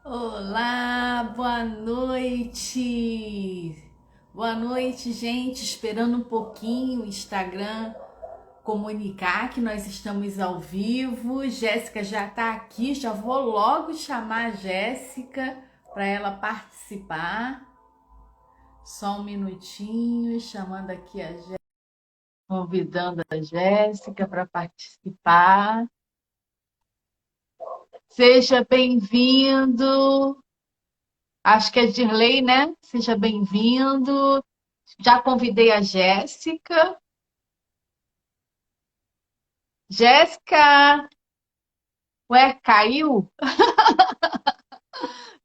Olá, boa noite. Boa noite, gente. Esperando um pouquinho o Instagram comunicar que nós estamos ao vivo. Jéssica já está aqui, já vou logo chamar a Jéssica para ela participar. Só um minutinho, chamando aqui a Jéssica, convidando a Jéssica para participar. Seja bem-vindo. Acho que é Dirley, né? Seja bem-vindo. Já convidei a Jéssica. Jéssica, ué, caiu?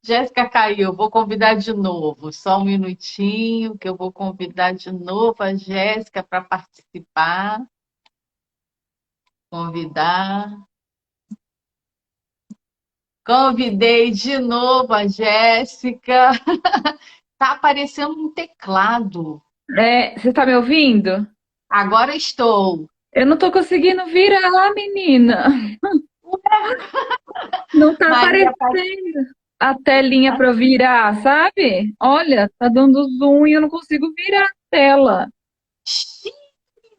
Jéssica caiu. Vou convidar de novo. Só um minutinho que eu vou convidar de novo a Jéssica para participar. Convidar. Convidei de novo a Jéssica. Tá aparecendo um teclado. Você tá me ouvindo? Agora estou. Eu não tô conseguindo virar, menina. Não tá Maria aparecendo a telinha pra eu virar, sabe? Olha, tá dando zoom e eu não consigo virar a tela. Paty.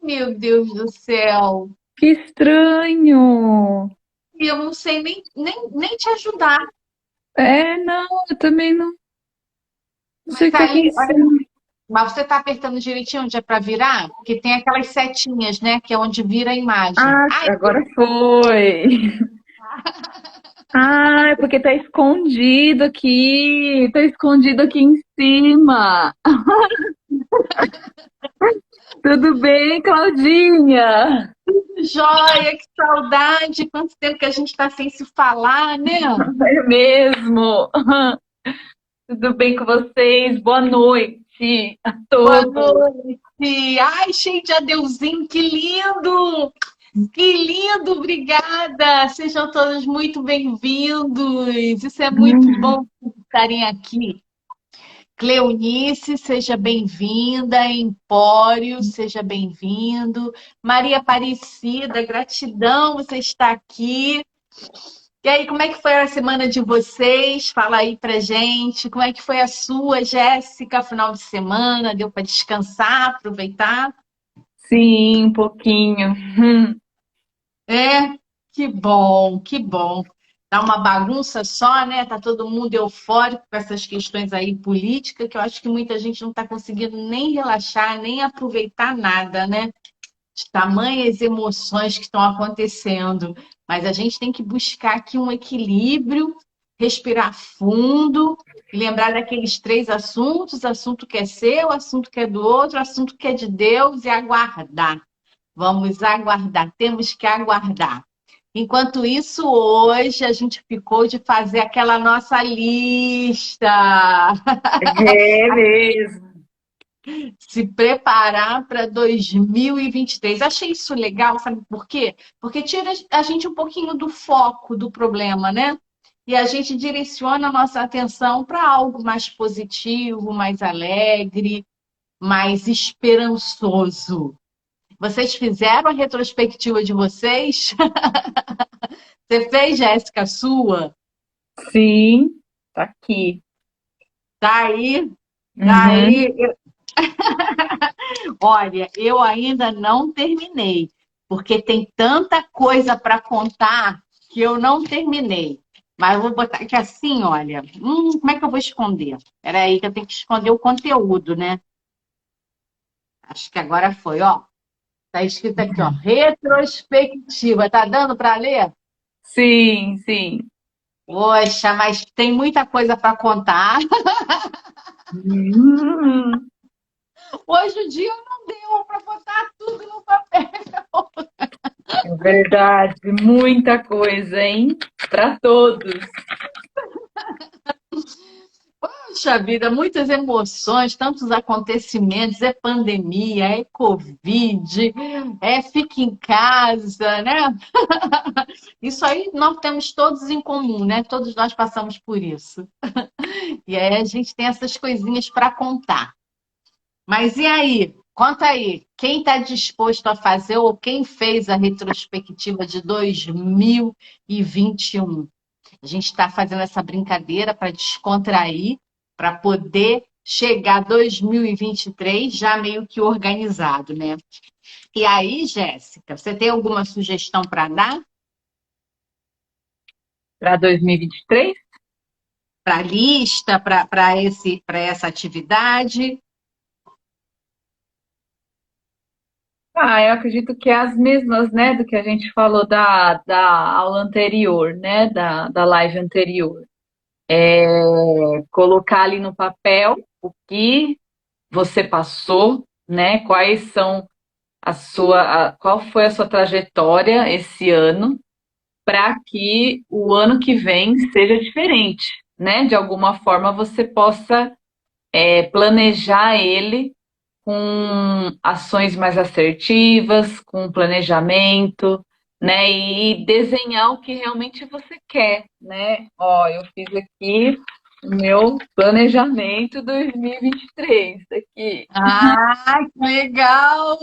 Meu Deus do céu. Que estranho. E eu não sei nem te ajudar. Não, eu também não sei o Mas que tá aí, olha, acontecendo. mas você tá apertando direitinho onde é para virar? Porque tem aquelas setinhas, né? Que é onde vira a imagem. Ah, Ai, agora foi. Ah, é porque tá escondido aqui. Tá escondido aqui em cima. Tudo bem, Claudinha? joia, que saudade! Quanto tempo que a gente está sem se falar, né? É mesmo. Tudo bem com vocês? Boa noite a Boa todos. noite! Ai, cheio de adeuzinho, que lindo! Que lindo, obrigada! Sejam todos muito bem-vindos. Isso é muito bom estarem aqui. Cleonice, seja bem-vinda. Empório, seja bem-vindo. Maria Aparecida, gratidão, você está aqui. E aí, como é que foi a semana de vocês? Fala aí pra gente. Como é que foi a sua, Jéssica, final de semana? Deu para descansar, aproveitar? Sim, um pouquinho. É, que bom, que bom. Tá uma bagunça só, né? Tá todo mundo eufórico com essas questões aí políticas, que eu acho que muita gente não está conseguindo nem relaxar, nem aproveitar nada, né? De tamanhas emoções que estão acontecendo. Mas a gente tem que buscar aqui um equilíbrio, respirar fundo e lembrar daqueles três assuntos: assunto que é seu, assunto que é do outro, assunto que é de Deus, e aguardar. Vamos aguardar, temos que aguardar. Enquanto isso, hoje a gente ficou de fazer aquela nossa lista, É mesmo. se preparar para 2023. Achei isso legal, sabe por quê? Porque tira a gente um pouquinho do foco do problema, né? E a gente direciona a nossa atenção para algo mais positivo, mais alegre, mais esperançoso. Vocês fizeram a retrospectiva de vocês? Você fez, Jéssica, a sua? Sim, tá aqui. Tá aí? Tá Uhum. aí? Olha, eu ainda não terminei, porque tem tanta coisa para contar que eu não terminei. Mas eu vou botar aqui assim, olha. Como é que eu vou esconder? Espera aí, que eu tenho que esconder o conteúdo, né? Acho que agora foi, ó. Tá escrito aqui, ó, retrospectiva. Tá dando para ler? Sim, sim. Poxa, mas tem muita coisa para contar. Hum, Hoje o dia não deu para botar tudo no papel. é verdade, muita coisa, hein? Para todos. Poxa vida, muitas emoções, tantos acontecimentos, é pandemia, é Covid, é fica em casa, né? Isso aí nós temos todos em comum, né? Todos nós passamos por isso. E aí a gente tem essas coisinhas para contar. Mas e aí? Conta aí, quem está disposto a fazer ou quem fez a retrospectiva de 2021? A gente está fazendo essa brincadeira para descontrair, para poder chegar 2023 já meio que organizado, né? E aí, Jéssica, você tem alguma sugestão para dar Para 2023? para a lista, para essa atividade? Ah, eu acredito que é as mesmas, né, do que a gente falou da aula anterior, né, da live anterior. É colocar ali no papel o que você passou, né, quais são qual foi a sua trajetória esse ano, para que o ano que vem seja diferente, né? De alguma forma você possa planejar ele com ações mais assertivas, com planejamento, né? E desenhar o que realmente você quer, né? Ó, eu fiz aqui o meu planejamento 2023 aqui. Ah, que legal!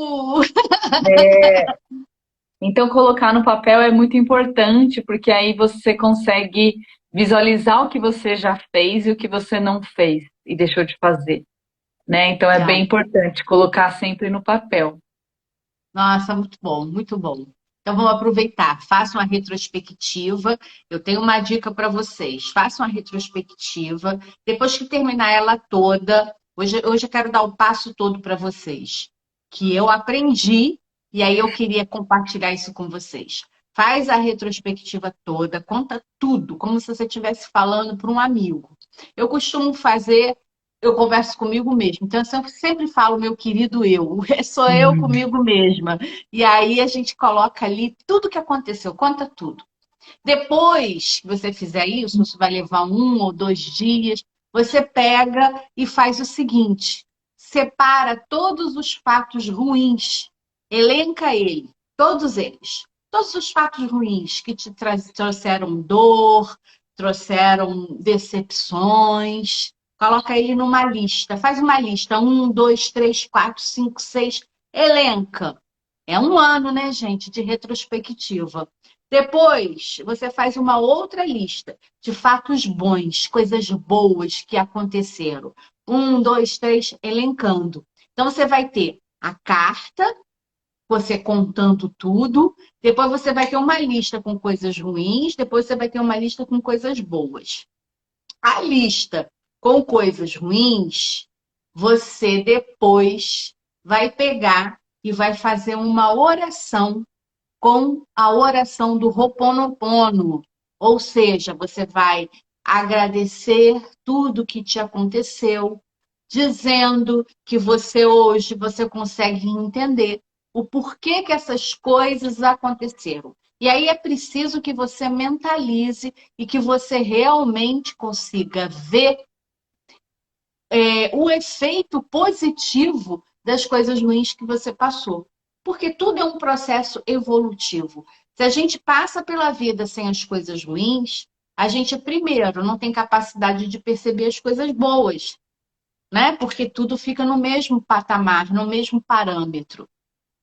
Então, colocar no papel é muito importante, porque aí você consegue visualizar o que você já fez e o que você não fez e deixou de fazer, né? Então, é bem Já. importante colocar sempre no papel. Nossa, muito bom, muito bom. Então vamos aproveitar, faça uma retrospectiva. Eu tenho uma dica para vocês. Faça uma retrospectiva. Depois que terminar ela toda, hoje eu quero dar o passo todo para vocês, que eu aprendi e aí eu queria compartilhar isso com vocês. Faz a retrospectiva toda, conta tudo, como se você estivesse falando para um amigo. Eu costumo fazer, eu converso comigo mesmo. Então, eu sempre falo, meu querido eu, sou eu Hum. comigo mesma. E aí a gente coloca ali tudo que aconteceu, conta tudo. Depois que você fizer isso vai levar 1 ou 2 dias, você pega e faz o seguinte: separa todos os fatos ruins, elenca ele, todos eles. Todos os fatos ruins que te trouxeram dor, trouxeram decepções, coloca ele numa lista. Faz uma lista: 1, 2, 3, 4, 5, 6, elenca. É um ano, né, gente, de retrospectiva. Depois, você faz uma outra lista de fatos bons, coisas boas que aconteceram. 1, 2, 3, elencando. Então, você vai ter a carta, você contando tudo. Depois, você vai ter uma lista com coisas ruins. Depois, você vai ter uma lista com coisas boas. A lista com coisas ruins, você depois vai pegar e vai fazer uma oração com a oração do Ho'oponopono. Ou seja, você vai agradecer tudo que te aconteceu, dizendo que você consegue entender o porquê que essas coisas aconteceram. E aí é preciso que você mentalize e que você realmente consiga ver o efeito positivo das coisas ruins que você passou. Porque tudo é um processo evolutivo. Se a gente passa pela vida sem as coisas ruins, a gente, primeiro, não tem capacidade de perceber as coisas boas, né? Porque tudo fica no mesmo patamar, no mesmo parâmetro.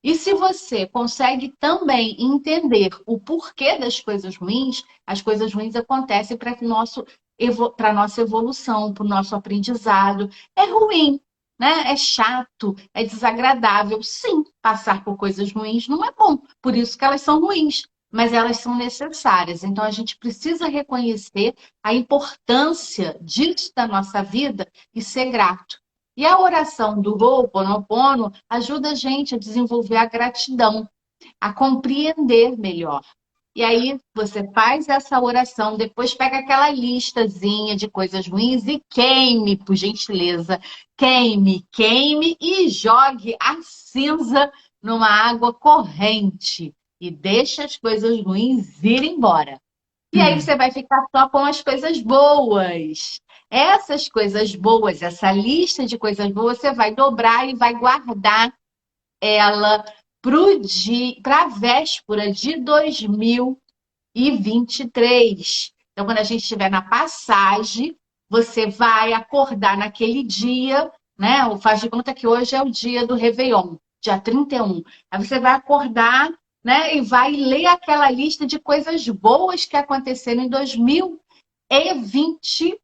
E se você consegue também entender o porquê das coisas ruins, as coisas ruins acontecem para a nossa evolução, para o nosso aprendizado. É ruim, né? É chato, é desagradável. Sim, passar por coisas ruins não é bom, por isso que elas são ruins, mas elas são necessárias. Então a gente precisa reconhecer a importância disso da nossa vida e ser grato. E a oração do Ho'oponopono ajuda a gente a desenvolver a gratidão, a compreender melhor. E aí você faz essa oração, depois pega aquela listazinha de coisas ruins e queime, por gentileza, queime e jogue a cinza numa água corrente e deixa as coisas ruins ir embora. E aí Hum. você vai ficar só com as coisas boas. Essas coisas boas, essa lista de coisas boas, você vai dobrar e vai guardar ela para a véspera de 2023. Então, quando a gente estiver na passagem, você vai acordar naquele dia, né? Faz de conta que hoje é o dia do Réveillon, dia 31. Aí você vai acordar, né? E vai ler aquela lista de coisas boas que aconteceram em e 21,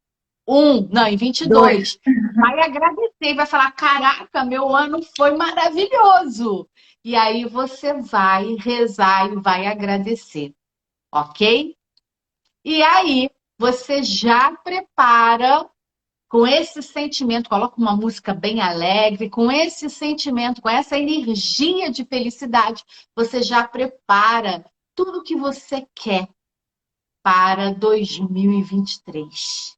não, e Dois. 22. Vai agradecer e vai falar: caraca, meu ano foi maravilhoso. E aí você vai rezar e vai agradecer, ok? E aí você já prepara com esse sentimento, coloca uma música bem alegre, com esse sentimento, com essa energia de felicidade, você já prepara tudo que você quer para 2023.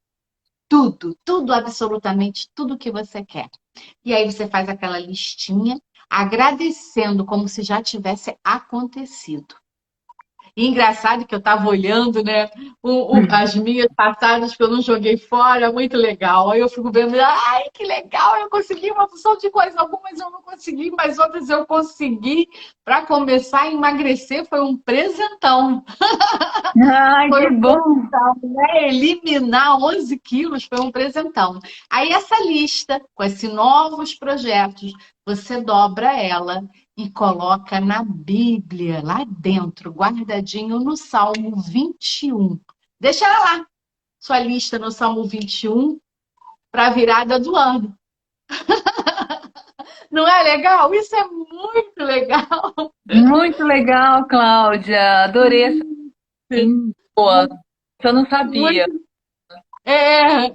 Tudo, tudo, absolutamente tudo que você quer. E aí você faz aquela listinha, agradecendo como se já tivesse acontecido. E engraçado que eu estava olhando, né, as minhas passagens que eu não joguei fora, muito legal. Aí eu fico vendo, ai, que legal, eu consegui uma função de coisa, algumas eu não consegui, mas outras eu consegui. Para começar a emagrecer, foi um presentão. Ai, Foi que um bom! presentão, né? Eliminar 11 quilos foi um presentão. Aí essa lista, com esses novos projetos, você dobra ela e coloca na Bíblia, lá dentro, guardadinho no Salmo 21. Deixa ela lá, sua lista no Salmo 21, para a virada do ano. Não é legal? Isso é muito legal. Muito legal, Cláudia. Adorei essa boa. Eu não sabia. Muito. É,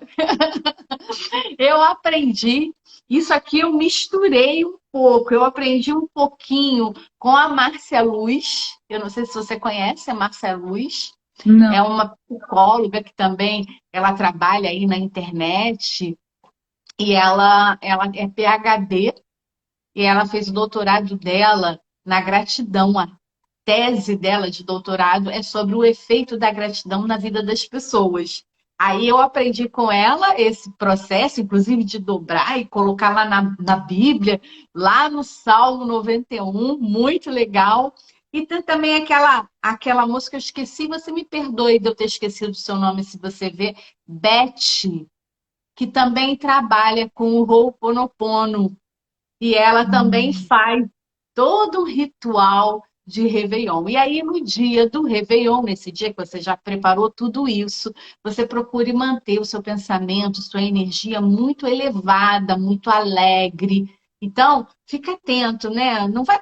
eu aprendi, isso aqui eu misturei um pouco, eu aprendi um pouquinho com a Márcia Luz, eu não sei se você conhece a Márcia Luz, é Não. uma psicóloga que também ela trabalha aí na internet e ela é PhD e ela fez o doutorado dela na gratidão. A tese dela de doutorado é sobre o efeito da gratidão na vida das pessoas. Aí eu aprendi com ela esse processo, inclusive de dobrar e colocar lá na Bíblia, lá no Salmo 91, muito legal. E tem também aquela música, eu esqueci, você me perdoe de eu ter esquecido o seu nome, se você vê, Beth, que também trabalha com o Ho'oponopono. E ela também faz todo um ritual de Réveillon. E aí, no dia do Réveillon, nesse dia que você já preparou tudo isso, você procure manter o seu pensamento, sua energia muito elevada, muito alegre. Então, fica atento, né? Não vai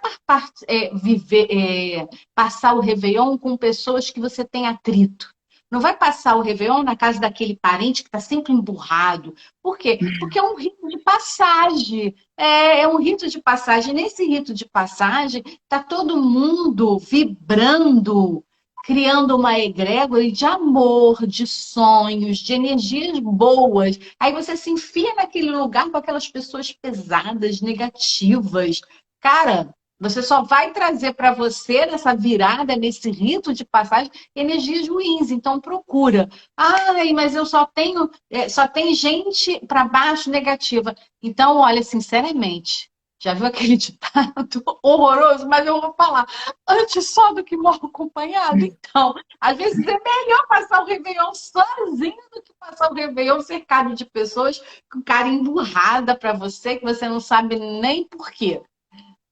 passar o Réveillon com pessoas que você tem atrito. Não vai passar o Réveillon na casa daquele parente que está sempre emburrado. Por quê? Porque é um rito de passagem. É um rito de passagem. Nesse rito de passagem, está todo mundo vibrando, criando uma egrégora de amor, de sonhos, de energias boas. Aí você se enfia naquele lugar com aquelas pessoas pesadas, negativas. Cara, você só vai trazer para você, nessa virada, nesse rito de passagem, energias ruins. Então procura. Ai, mas eu só tem gente para baixo negativa. Então, olha, sinceramente, já viu aquele ditado horroroso? Mas eu vou falar, antes só do que mal acompanhado. Então, às vezes é melhor passar o Réveillon sozinho do que passar o Réveillon cercado de pessoas com cara emburrada para você, que você não sabe nem por quê.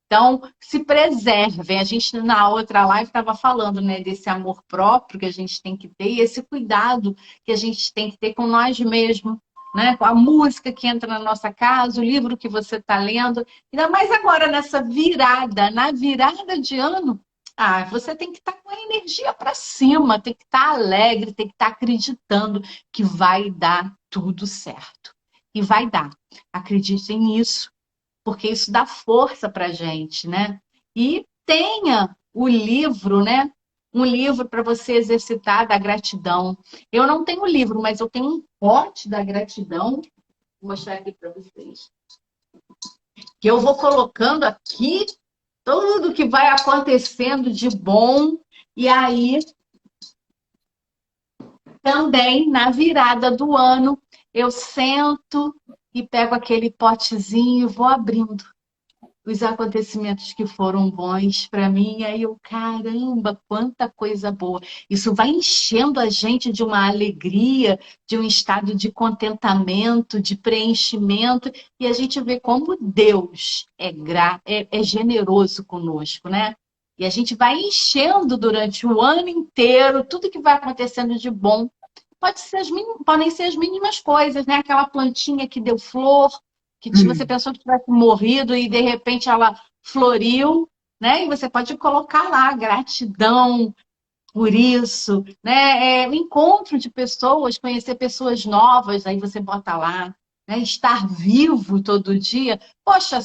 Então, se preservem. A gente, na outra live, estava falando, né, desse amor próprio que a gente tem que ter e esse cuidado que a gente tem que ter com nós mesmos, né? Com a música que entra na nossa casa, o livro que você está lendo. Ainda mais agora, nessa virada, na virada de ano, você tem que estar com a energia para cima, tem que estar alegre, tem que estar acreditando que vai dar tudo certo. E vai dar. Acreditem nisso porque isso dá força para a gente, né? E tenha o livro, né? Um livro para você exercitar da gratidão. Eu não tenho livro, mas eu tenho um pote da gratidão. Vou mostrar aqui para vocês. Que eu vou colocando aqui tudo que vai acontecendo de bom. E aí, também, na virada do ano, eu sento e pego aquele potezinho e vou abrindo os acontecimentos que foram bons para mim, aí eu, caramba, quanta coisa boa. Isso vai enchendo a gente de uma alegria, de um estado de contentamento, de preenchimento, e a gente vê como Deus é generoso conosco, né? E a gente vai enchendo durante o ano inteiro tudo que vai acontecendo de bom. podem ser as mínimas coisas, né? Aquela plantinha que deu flor, que você pensou que tivesse morrido e de repente ela floriu, né? E você pode colocar lá gratidão por isso, né? O encontro de pessoas, conhecer pessoas novas, aí você bota lá, né? Estar vivo todo dia. Poxa,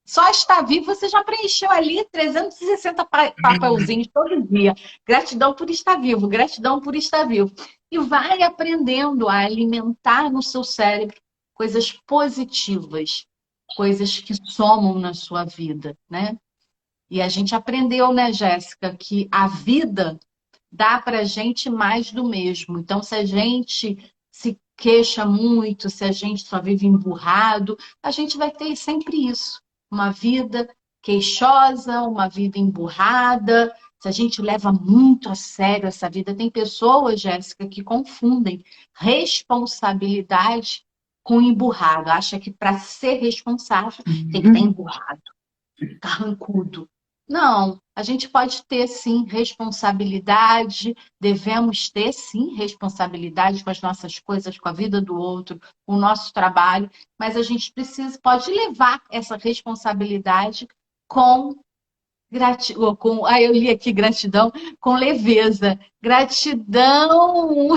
só estar vivo você já preencheu ali 360 papelzinhos todo dia. Gratidão por estar vivo, gratidão por estar vivo. E vai aprendendo a alimentar no seu cérebro coisas positivas, coisas que somam na sua vida, né? E a gente aprendeu, né, Jéssica, que a vida dá para a gente mais do mesmo. Então, se a gente se queixa muito, se a gente só vive emburrado, a gente vai ter sempre isso. Uma vida queixosa, uma vida emburrada. Se a gente leva muito a sério essa vida, tem pessoas, Jéssica, que confundem responsabilidade com emburrado. Acha que para ser responsável tem que estar emburrado, carrancudo. Não, a gente pode ter sim responsabilidade, devemos ter sim responsabilidade com as nossas coisas, com a vida do outro, com o nosso trabalho, mas a gente pode levar essa responsabilidade com gratidão, eu li aqui gratidão, com leveza. Gratidão.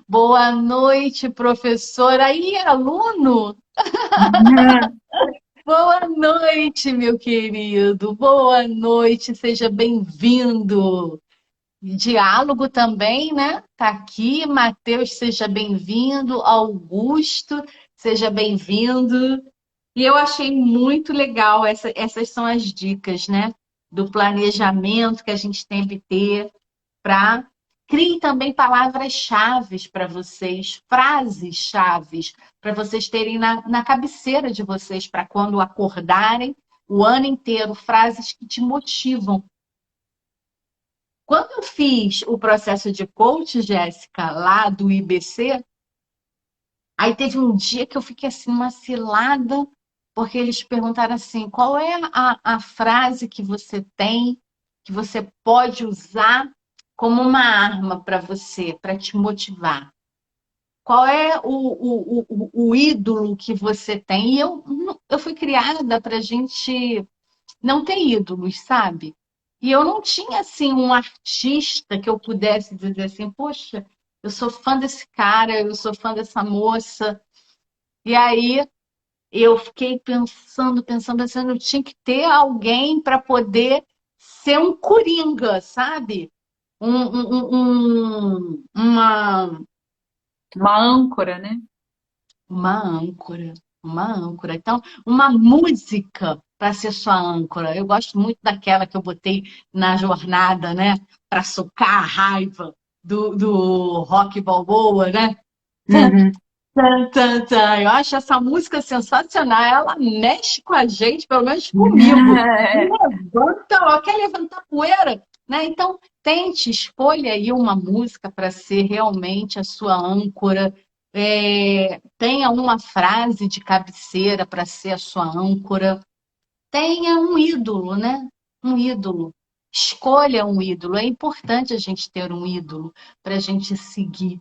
Boa noite, professora. E aluno? Boa noite, meu querido. Boa noite, seja bem-vindo. Diálogo também, né? Tá aqui, Matheus, seja bem-vindo. Augusto, seja bem-vindo. E eu achei muito legal, essas são as dicas, né? Do planejamento que a gente tem que ter para crie também palavras-chaves para vocês, frases-chaves, para vocês terem na cabeceira de vocês, para quando acordarem o ano inteiro, frases que te motivam. Quando eu fiz o processo de coach, Jéssica, lá do IBC, aí teve um dia que eu fiquei assim, uma cilada, porque eles perguntaram assim: qual é a frase que você tem, que você pode usar como uma arma para você, para te motivar? Qual é o ídolo que você tem? E eu fui criada para a gente não ter ídolos, sabe? E eu não tinha, assim, um artista que eu pudesse dizer assim, poxa, eu sou fã desse cara, eu sou fã dessa moça. E aí eu fiquei pensando, eu tinha que ter alguém para poder ser um coringa, sabe? Uma âncora, né? Uma âncora, uma âncora. Então, uma música para ser sua âncora. Eu gosto muito daquela que eu botei na jornada, né? Para socar a raiva do Rock Balboa, né? Tan, Uhum. tan, tan, tan. Eu acho essa música sensacional. Ela mexe com a gente, pelo menos comigo. Levanta, ó, quer levantar poeira, né? Então, tente, escolha aí uma música para ser realmente a sua âncora. Tenha uma frase de cabeceira para ser a sua âncora. Tenha um ídolo, né? Um ídolo. Escolha um ídolo. É importante a gente ter um ídolo para a gente seguir.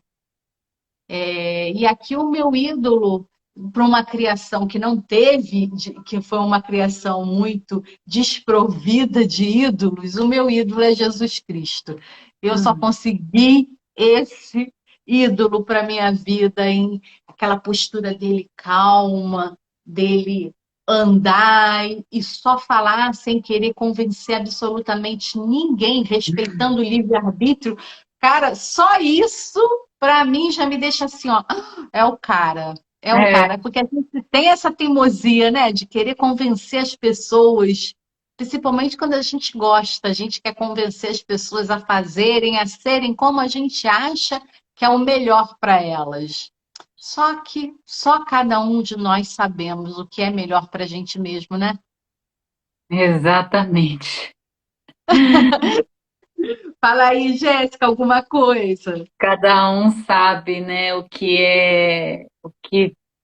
E aqui o meu ídolo, para uma criação que não teve, que foi uma criação muito desprovida de ídolos, o meu ídolo é Jesus Cristo. Eu só Uhum. consegui esse ídolo para minha vida em aquela postura dele calma, dele andar e só falar sem querer convencer absolutamente ninguém, respeitando o livre-arbítrio. Cara, só isso para mim já me deixa assim, ó, é o cara, é o É, cara, porque a gente tem essa teimosia, né, de querer convencer as pessoas, principalmente quando a gente gosta, a gente quer convencer as pessoas a fazerem, a serem como a gente acha que é o melhor para elas. Só que só cada um de nós sabemos o que é melhor para a gente mesmo, né? exatamente. Fala aí, Jéssica, alguma coisa. Cada um sabe, né, o que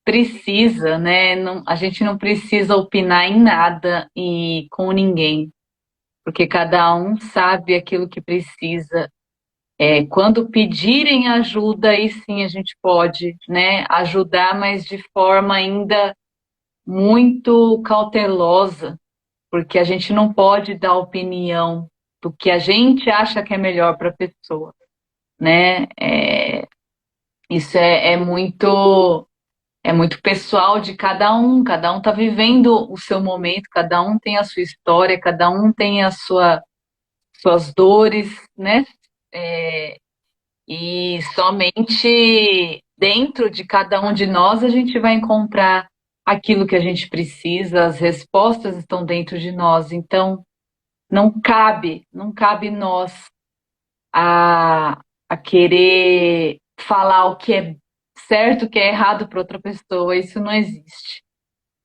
precisa, né? Não, a gente não precisa opinar em nada e com ninguém, porque cada um sabe aquilo que precisa Quando pedirem ajuda, aí sim a gente pode, né, ajudar, mas de forma ainda muito cautelosa, porque a gente não pode dar opinião do que a gente acha que é melhor para a pessoa, né? Isso é muito pessoal de cada um está vivendo o seu momento, cada um tem a sua história, cada um tem suas dores, né? É, e somente dentro de cada um de nós a gente vai encontrar aquilo que a gente precisa, as respostas estão dentro de nós. Então, não cabe nós a, a querer falar o que é certo, o que é errado para outra pessoa. Isso não existe,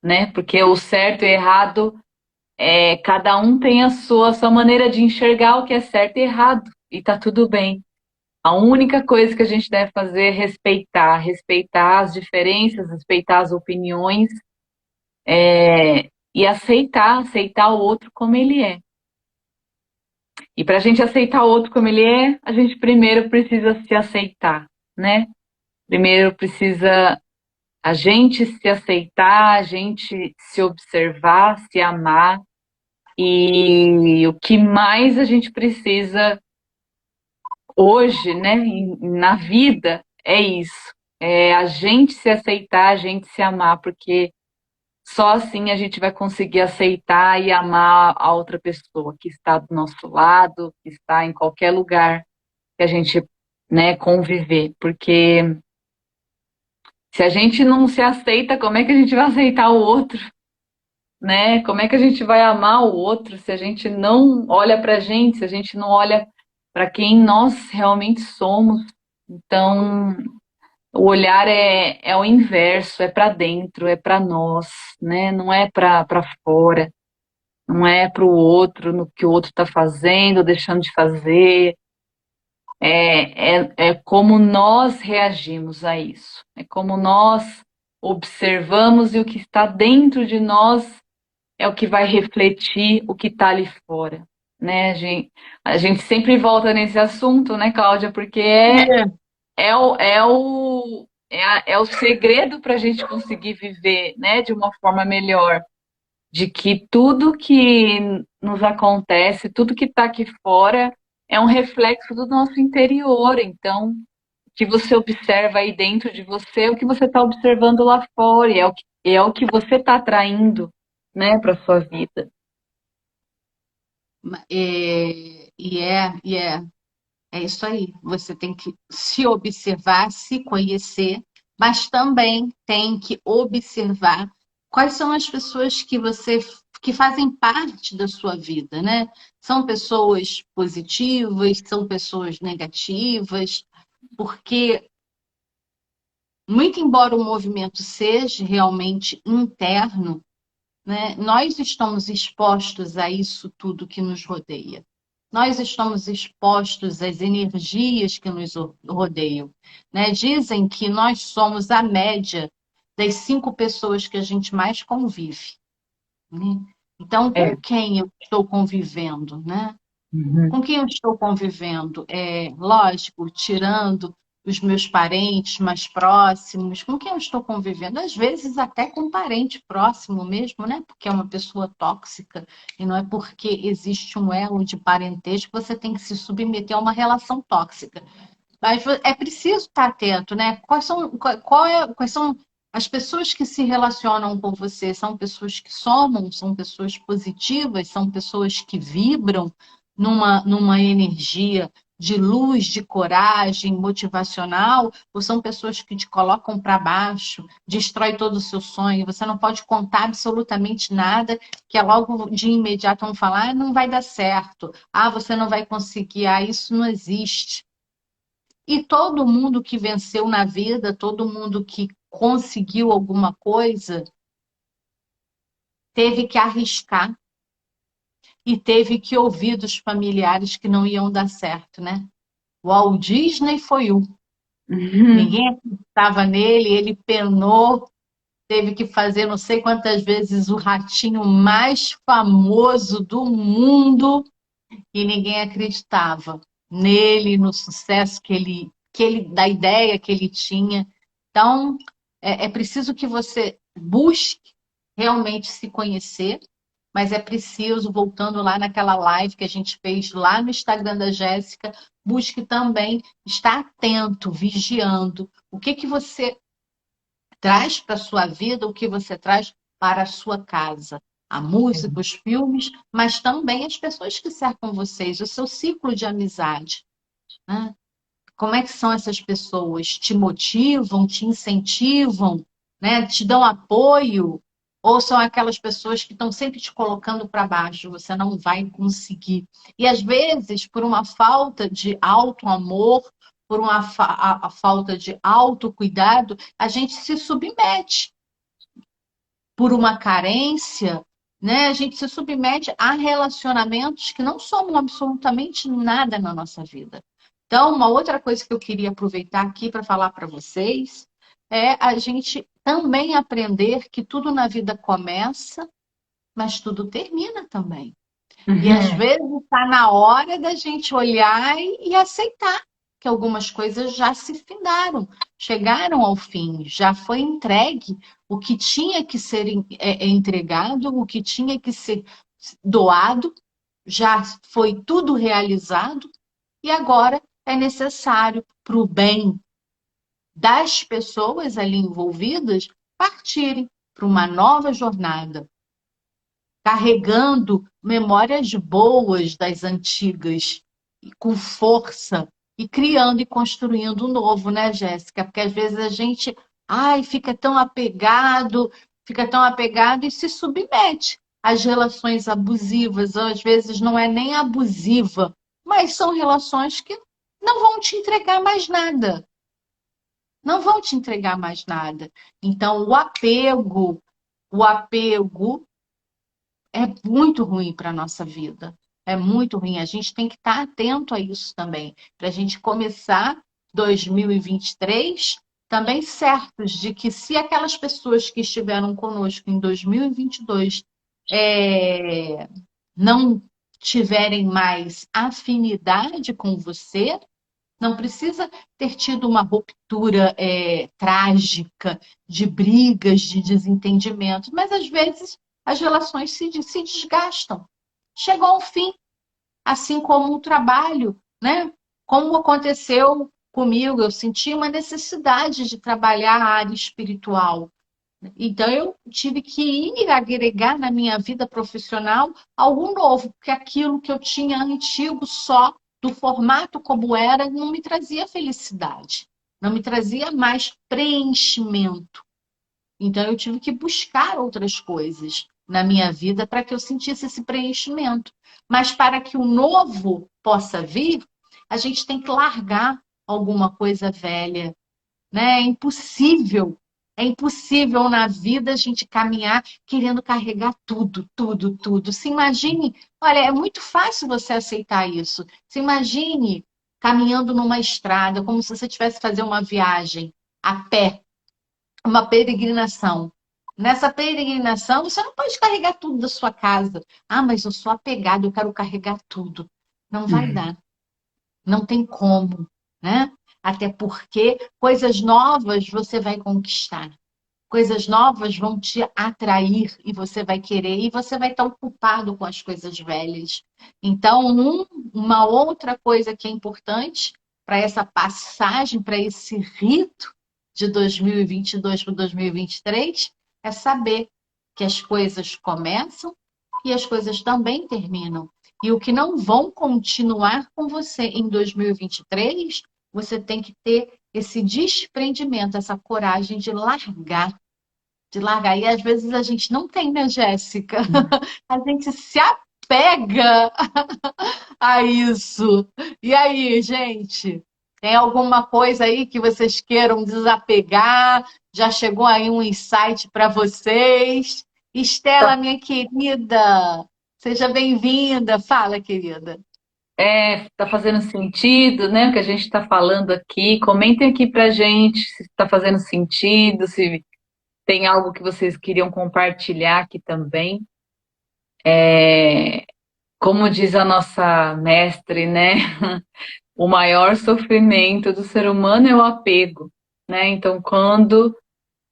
né? Porque o certo e errado cada um tem a sua maneira de enxergar o que é certo e errado, e tá tudo bem. A única coisa que a gente deve fazer é respeitar, respeitar as diferenças, respeitar as opiniões, e aceitar o outro como ele é. E para a gente aceitar o outro como ele é, a gente primeiro precisa se aceitar, né? Primeiro precisa a gente se aceitar, a gente se observar, se amar. E o que mais a gente precisa hoje, né, na vida, é isso. É a gente se aceitar, a gente se amar, porque só assim a gente vai conseguir aceitar e amar a outra pessoa que está do nosso lado, que está em qualquer lugar que a gente, né, conviver. Porque se a gente não se aceita, como é que a gente vai aceitar o outro, né? Como é que a gente vai amar o outro se a gente não olha pra gente, se a gente não olha para quem nós realmente somos? Então, o olhar é o inverso, é para dentro, é para nós, né? Não é para fora, não é para o outro, no que o outro está fazendo, deixando de fazer. É como nós reagimos a isso, é como nós observamos e o que está dentro de nós é o que vai refletir o que está ali fora, né? A gente sempre volta nesse assunto, né, Cláudia? Porque É. é o segredo para a gente conseguir viver, né, de uma forma melhor, de que tudo que nos acontece, tudo que está aqui fora é um reflexo do nosso interior. Então, o que você observa aí dentro de você, é o que você está observando lá fora, e é o que você está atraindo, né, para sua vida. É isso aí. Você tem que se observar, se conhecer, mas também tem que observar quais são as pessoas que fazem parte da sua vida, né? São pessoas positivas, são pessoas negativas, porque muito embora o movimento seja realmente interno, né, nós estamos expostos a isso tudo que nos rodeia. Nós estamos expostos às energias que nos rodeiam, né? Dizem que nós somos a média das 5 pessoas que a gente mais convive, né? Então, É. com quem eu estou convivendo, né? Uhum. Com quem eu estou convivendo? Lógico, tirando os meus parentes mais próximos, com quem eu estou convivendo? Às vezes até com um parente próximo mesmo, né? Porque é uma pessoa tóxica, e não é porque existe um elo de parentesco que você tem que se submeter a uma relação tóxica. Mas é preciso estar atento, né? Quais são as pessoas que se relacionam com você? São pessoas que somam, são pessoas positivas, são pessoas que vibram numa energia de luz, de coragem, motivacional, ou são pessoas que te colocam para baixo, destrói todo o seu sonho, você não pode contar absolutamente nada, que é logo de imediato vão falar, não vai dar certo, você não vai conseguir, isso não existe. E todo mundo que venceu na vida, todo mundo que conseguiu alguma coisa, teve que arriscar e teve que ouvir dos familiares que não iam dar certo, né? O Walt Disney foi um. Uhum. Ninguém acreditava nele, ele penou, teve que fazer não sei quantas vezes o ratinho mais famoso do mundo e ninguém acreditava. nele, no sucesso da ideia que ele tinha. Então, é preciso que você busque realmente se conhecer, mas é preciso, voltando lá naquela live que a gente fez lá no Instagram da Jéssica, busque também estar atento, vigiando. O que que você traz para a sua vida, o que você traz para a sua casa? A música, os filmes, mas também as pessoas que cercam vocês, o seu ciclo de amizade, né? Como é que são essas pessoas? Te motivam, te incentivam, né? Te dão apoio? Ou são aquelas pessoas que estão sempre te colocando para baixo? Você não vai conseguir. E às vezes, por uma falta de auto-amor, por a falta de autocuidado, a gente se submete por uma carência, né? A gente se submete a relacionamentos que não somam absolutamente nada na nossa vida. Então, uma outra coisa que eu queria aproveitar aqui para falar para vocês é a gente também aprender que tudo na vida começa, mas tudo termina também. E às Uhum. vezes está na hora da gente olhar e aceitar que algumas coisas já se findaram, chegaram ao fim, já foi entregue o que tinha que ser entregado, o que tinha que ser doado, já foi tudo realizado e agora é necessário para o bem das pessoas ali envolvidas partirem para uma nova jornada, carregando memórias boas das antigas, com força, e criando e construindo um novo, né, Jéssica? Porque às vezes a gente, ai, fica tão apegado e se submete às relações abusivas, ou às vezes não é nem abusiva, mas são relações que não vão te entregar mais nada. Não vão te entregar mais nada. Então, o apego é muito ruim para a nossa vida. É muito ruim. A gente tem que estar atento a isso também, para a gente começar 2023 também certos de que se aquelas pessoas que estiveram conosco em 2022 não tiverem mais afinidade com você, não precisa ter tido uma ruptura trágica, de brigas, de desentendimento, mas às vezes as relações se desgastam. Chegam ao fim, assim como o trabalho, né? Como aconteceu comigo, eu senti uma necessidade de trabalhar a área espiritual. Então, eu tive que ir agregar na minha vida profissional algo novo, porque aquilo que eu tinha antigo só, do formato como era, não me trazia felicidade, não me trazia mais preenchimento. Então, eu tive que buscar outras coisas na minha vida para que eu sentisse esse preenchimento. Mas para que o novo possa vir, a gente tem que largar alguma coisa velha, né? É impossível na vida a gente caminhar querendo carregar tudo, tudo, tudo. Se imagine, olha, é muito fácil você aceitar isso. Se imagine caminhando numa estrada, como se você tivesse que fazer uma viagem a pé, uma peregrinação. Nessa peregrinação, você não pode carregar tudo da sua casa. Ah, mas eu sou apegado, eu quero carregar tudo. Não vai dar. Não tem como, né? Até porque coisas novas você vai conquistar. Coisas novas vão te atrair e você vai querer, e você vai estar ocupado com as coisas velhas. Então, uma outra coisa que é importante para essa passagem, para esse rito de 2022 para 2023, é saber que as coisas começam e as coisas também terminam. E o que não vão continuar com você em 2023, você tem que ter esse desprendimento, essa coragem de largar. De largar. E às vezes a gente não tem, né, Jéssica? A gente se apega a isso. E aí, gente? Tem alguma coisa aí que vocês queiram desapegar? Já chegou aí um insight para vocês? Estela, minha querida, seja bem-vinda. Fala, querida. Tá fazendo sentido, né? O que a gente está falando aqui. Comentem aqui pra gente se está fazendo sentido, se tem algo que vocês queriam compartilhar aqui também. Como diz a nossa mestre, né? o maior sofrimento do ser humano é o apego, né? Então, quando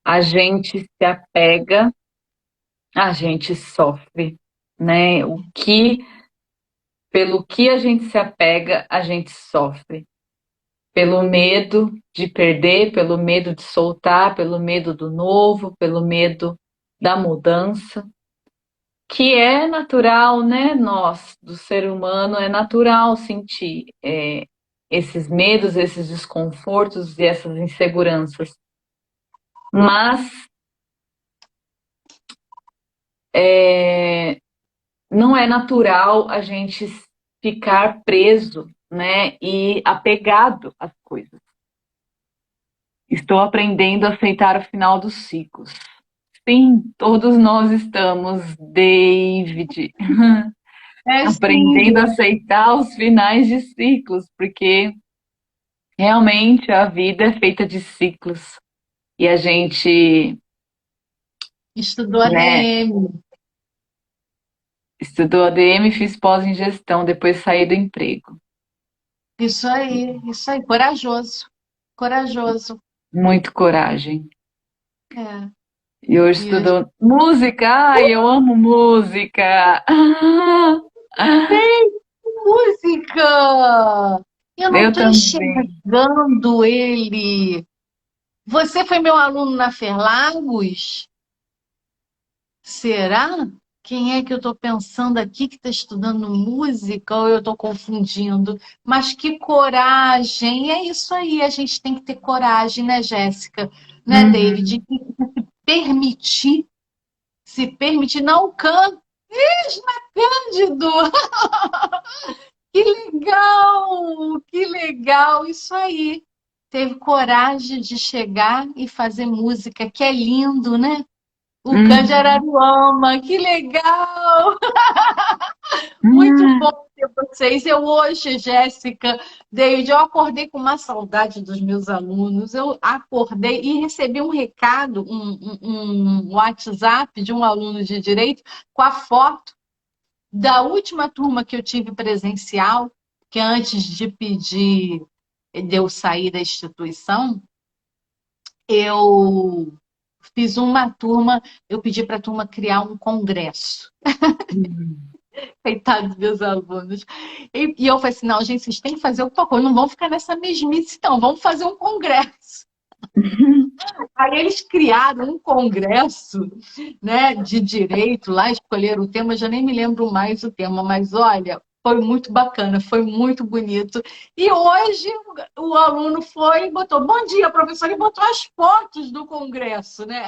a gente se apega, a gente sofre, né? Pelo que a gente se apega, a gente sofre. Pelo medo de perder, pelo medo de soltar, pelo medo do novo, pelo medo da mudança, que é natural, né? Nós, do ser humano, é natural sentir esses medos, esses desconfortos e essas inseguranças. Mas não é natural a gente ficar preso, né? E apegado às coisas. Estou aprendendo a aceitar o final dos ciclos. Sim, todos nós estamos, David, É sim, aprendendo a aceitar os finais de ciclos, porque realmente a vida é feita de ciclos. E a gente, estudou né, ADM. estudou ADM, fiz pós em gestão, depois saí do emprego. Isso aí, corajoso, corajoso. Muito coragem. É. E hoje E hoje estudo música. Ai, eu amo música. música! Eu não Eu estou também. enxergando ele. Você foi meu aluno na Ferlagos? Será? Quem é que eu estou pensando aqui que está estudando música ou eu estou confundindo? Mas que coragem! É isso aí, a gente tem que ter coragem, né, Jéssica? Né, David? Uhum. De permitir, se permitir, não cândido! Que legal! Que legal! Isso aí. Teve coragem de chegar e fazer música, que é lindo, né? O Cândido Uhum. Araruama, que legal! Muito bom Uhum. ter vocês. Eu hoje, Jéssica, David, eu acordei com uma saudade dos meus alunos. Eu acordei e recebi um recado, um WhatsApp de um aluno de direito com a foto da última turma que eu tive presencial, que antes de pedir de eu sair da instituição, eu fiz uma turma, eu pedi para a turma criar um congresso. Uhum. Coitados dos meus alunos. E eu falei assim, não, gente, vocês têm que fazer alguma coisa, não vão ficar nessa mesmice, não, vamos fazer um congresso. Aí eles criaram um congresso, né, de direito, lá escolheram o tema, já nem me lembro mais o tema, mas olha, foi muito bacana, foi muito bonito. E hoje o aluno foi e botou, bom dia, professor, e botou as fotos do congresso, né?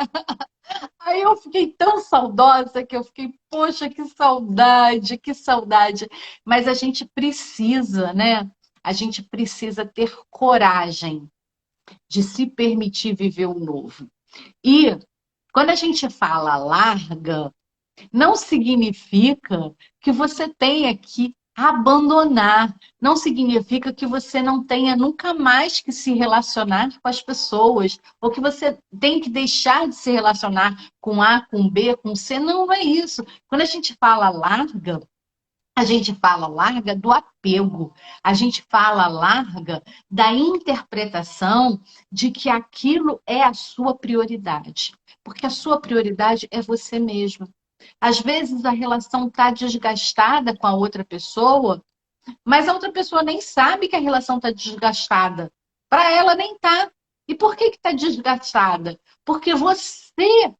Aí eu fiquei tão saudosa que eu fiquei, poxa, que saudade, que saudade. Mas a gente precisa, né? A gente precisa ter coragem de se permitir viver o novo. E quando a gente fala larga, não significa que você tenha que abandonar, não significa que você não tenha nunca mais que se relacionar com as pessoas, ou que você tem que deixar de se relacionar com A, com B, com C. Não, não é isso. Quando a gente fala larga, a gente fala larga do apego, a gente fala larga da interpretação de que aquilo é a sua prioridade, porque a sua prioridade é você mesmo. Às vezes a relação está desgastada com a outra pessoa, mas a outra pessoa nem sabe que a relação está desgastada. Para ela nem está. E por que está desgastada? Porque você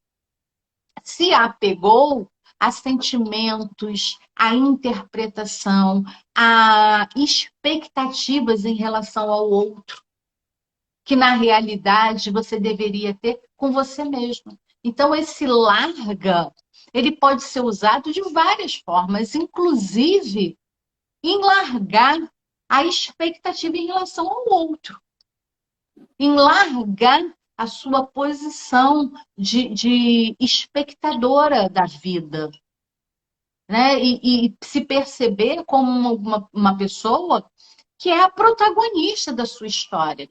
se apegou a sentimentos, a interpretação, a expectativas em relação ao outro, que na realidade você deveria ter com você mesmo. Então, esse larga, ele pode ser usado de várias formas, inclusive em largar a expectativa em relação ao outro, em largar a sua posição de espectadora da vida, né? E se perceber como uma pessoa que é a protagonista da sua história.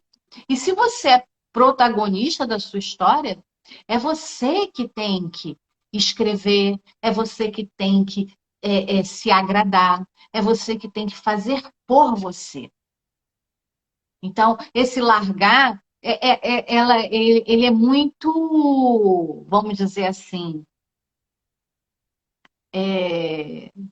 E se você é protagonista da sua história, é você que tem que escrever, é você que tem que se agradar, é você que tem que fazer por você. Então, esse largar, ele é muito, vamos dizer assim,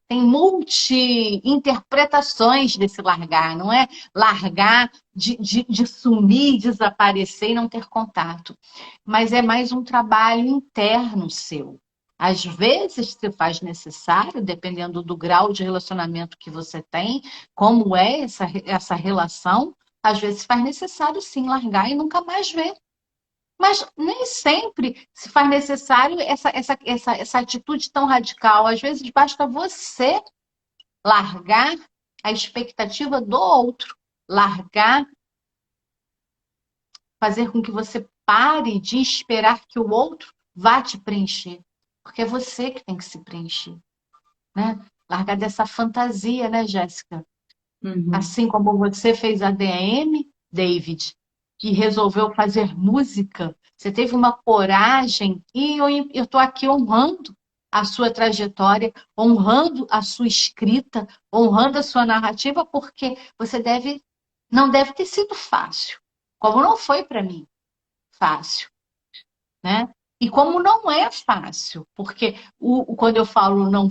tem multi-interpretações desse largar, não é largar de sumir, desaparecer e não ter contato, mas é mais um trabalho interno seu. Às vezes se faz necessário, dependendo do grau de relacionamento que você tem, como é essa relação, às vezes faz necessário sim largar e nunca mais ver. Mas nem sempre se faz necessário essa atitude tão radical. Às vezes basta você largar a expectativa do outro, largar, fazer com que você pare de esperar que o outro vá te preencher. Porque é você que tem que se preencher, né? Largar dessa fantasia, né, Jéssica? Uhum. Assim como você fez a DM, David, que resolveu fazer música, você teve uma coragem e eu estou aqui honrando a sua trajetória, honrando a sua escrita, honrando a sua narrativa, porque não deve ter sido fácil, como não foi para mim fácil, né? E como não é fácil, porque quando eu falo não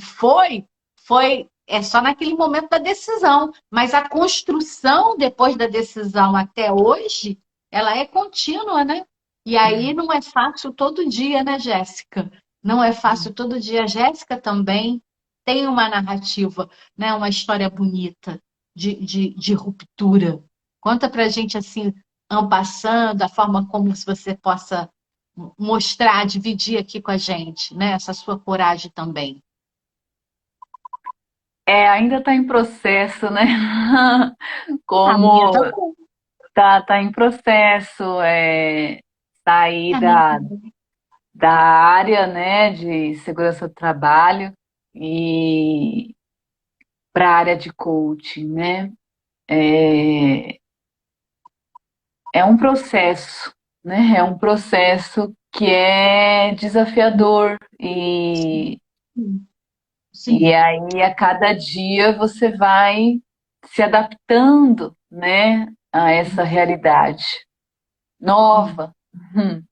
é só naquele momento da decisão, mas a construção depois da decisão até hoje, ela é contínua, né? E aí não é fácil todo dia, né, Jéssica? Não é fácil todo dia. A Jéssica também tem uma narrativa, né? Uma história bonita de ruptura. Conta pra gente assim, passando, a forma como se você possa mostrar, dividir aqui com a gente, né? Essa sua coragem também. Ainda está em processo, né? A minha Como também. tá em processo, sair A minha da área, né, de segurança do trabalho e para a área de coaching, né? É, é um processo, né? É um processo que é desafiador também. e Sim. aí a cada dia você vai se adaptando, né, a essa realidade É. nova. Hum.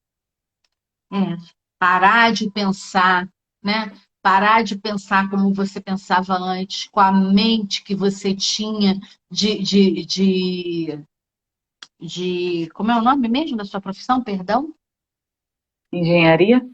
É. Parar de pensar, né? Parar de pensar como você pensava antes, com a mente que você tinha de, de, de, como é o nome mesmo da sua profissão, perdão? Engenharia?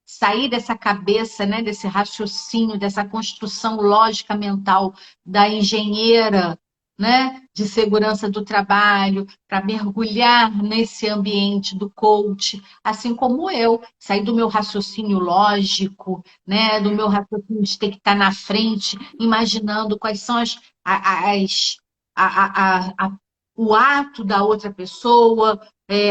Sair dessa cabeça, né, desse raciocínio, dessa construção lógica mental da engenheira, né, de segurança do trabalho, para mergulhar nesse ambiente do coach, assim como eu, sair do meu raciocínio lógico, né, do meu raciocínio de ter que estar na frente, imaginando quais são as o ato da outra pessoa,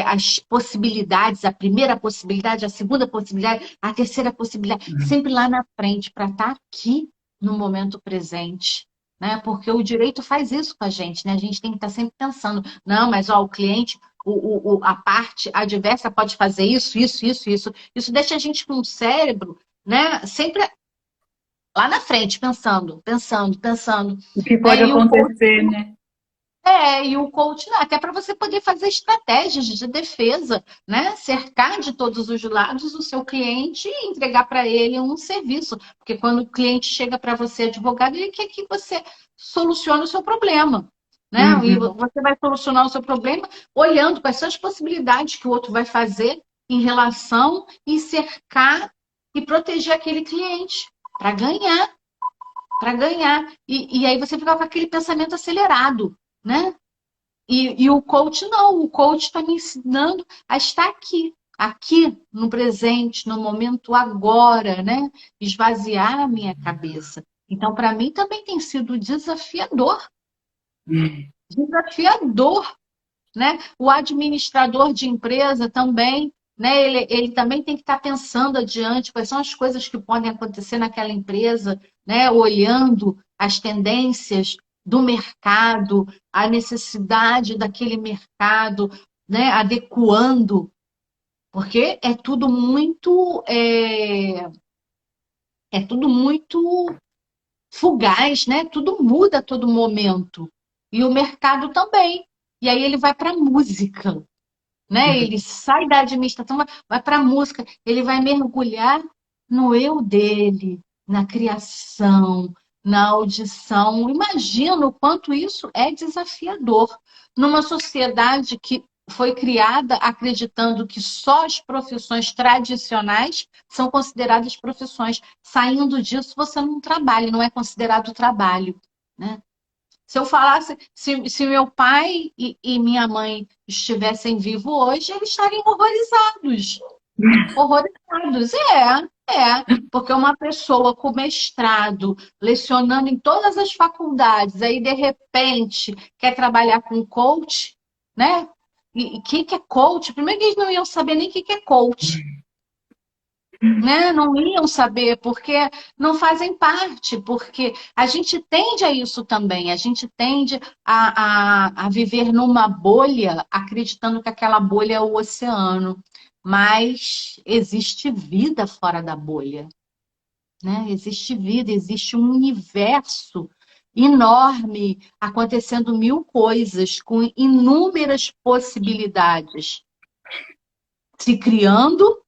as possibilidades, a primeira possibilidade, a segunda possibilidade, a terceira possibilidade, sempre lá na frente, para estar aqui no momento presente. Né? Porque o direito faz isso com a gente, né? A gente tem que estar sempre pensando, não, mas ó, o cliente, a parte adversa pode fazer isso, isso, isso, isso. Isso deixa a gente com o cérebro, né? Sempre lá na frente, pensando, pensando, pensando. O que pode Né? acontecer, né? E o coach, né, até para você poder fazer estratégias de defesa, né? Cercar de todos os lados o seu cliente e entregar para ele um serviço. Porque quando o cliente chega para você, advogado, ele quer que você solucione o seu problema. Né? E Uhum. você vai solucionar o seu problema olhando quais são as possibilidades que o outro vai fazer em relação e cercar e proteger aquele cliente para ganhar, para ganhar. E aí você fica com aquele pensamento acelerado, né? E o coach não, o coach está me ensinando a estar aqui, aqui no presente, no momento agora, né? Esvaziar a minha cabeça. Então, para mim também tem sido desafiador, desafiador, né? O administrador de empresa também, né? Ele também tem que estar pensando adiante quais são as coisas que podem acontecer naquela empresa, né? Olhando as tendências do mercado, a necessidade daquele mercado, né? Adequando, porque é tudo muito fugaz, né? Tudo muda a todo momento. E o mercado também. E aí ele vai para a música, né? Ele sai da administração, vai para a música, ele vai mergulhar no eu dele, na criação, na audição. Imagina o quanto isso é desafiador numa sociedade que foi criada acreditando que só as profissões tradicionais são consideradas profissões. Saindo disso, você não trabalha, não é considerado trabalho, né? Se eu falasse, se meu pai e minha mãe estivessem vivos hoje, eles estariam horrorizados. Horrorizados, porque uma pessoa com mestrado, lecionando em todas as faculdades, aí de repente quer trabalhar com coach, né? E o que é coach? Primeiro que eles não iam saber nem o que é coach, né? Não iam saber, porque não fazem parte, porque a gente tende a isso também, a gente tende a viver numa bolha, acreditando que aquela bolha é o oceano, mas existe vida fora da bolha, né? Existe vida, existe um universo enorme, acontecendo mil coisas, com inúmeras possibilidades, se criando,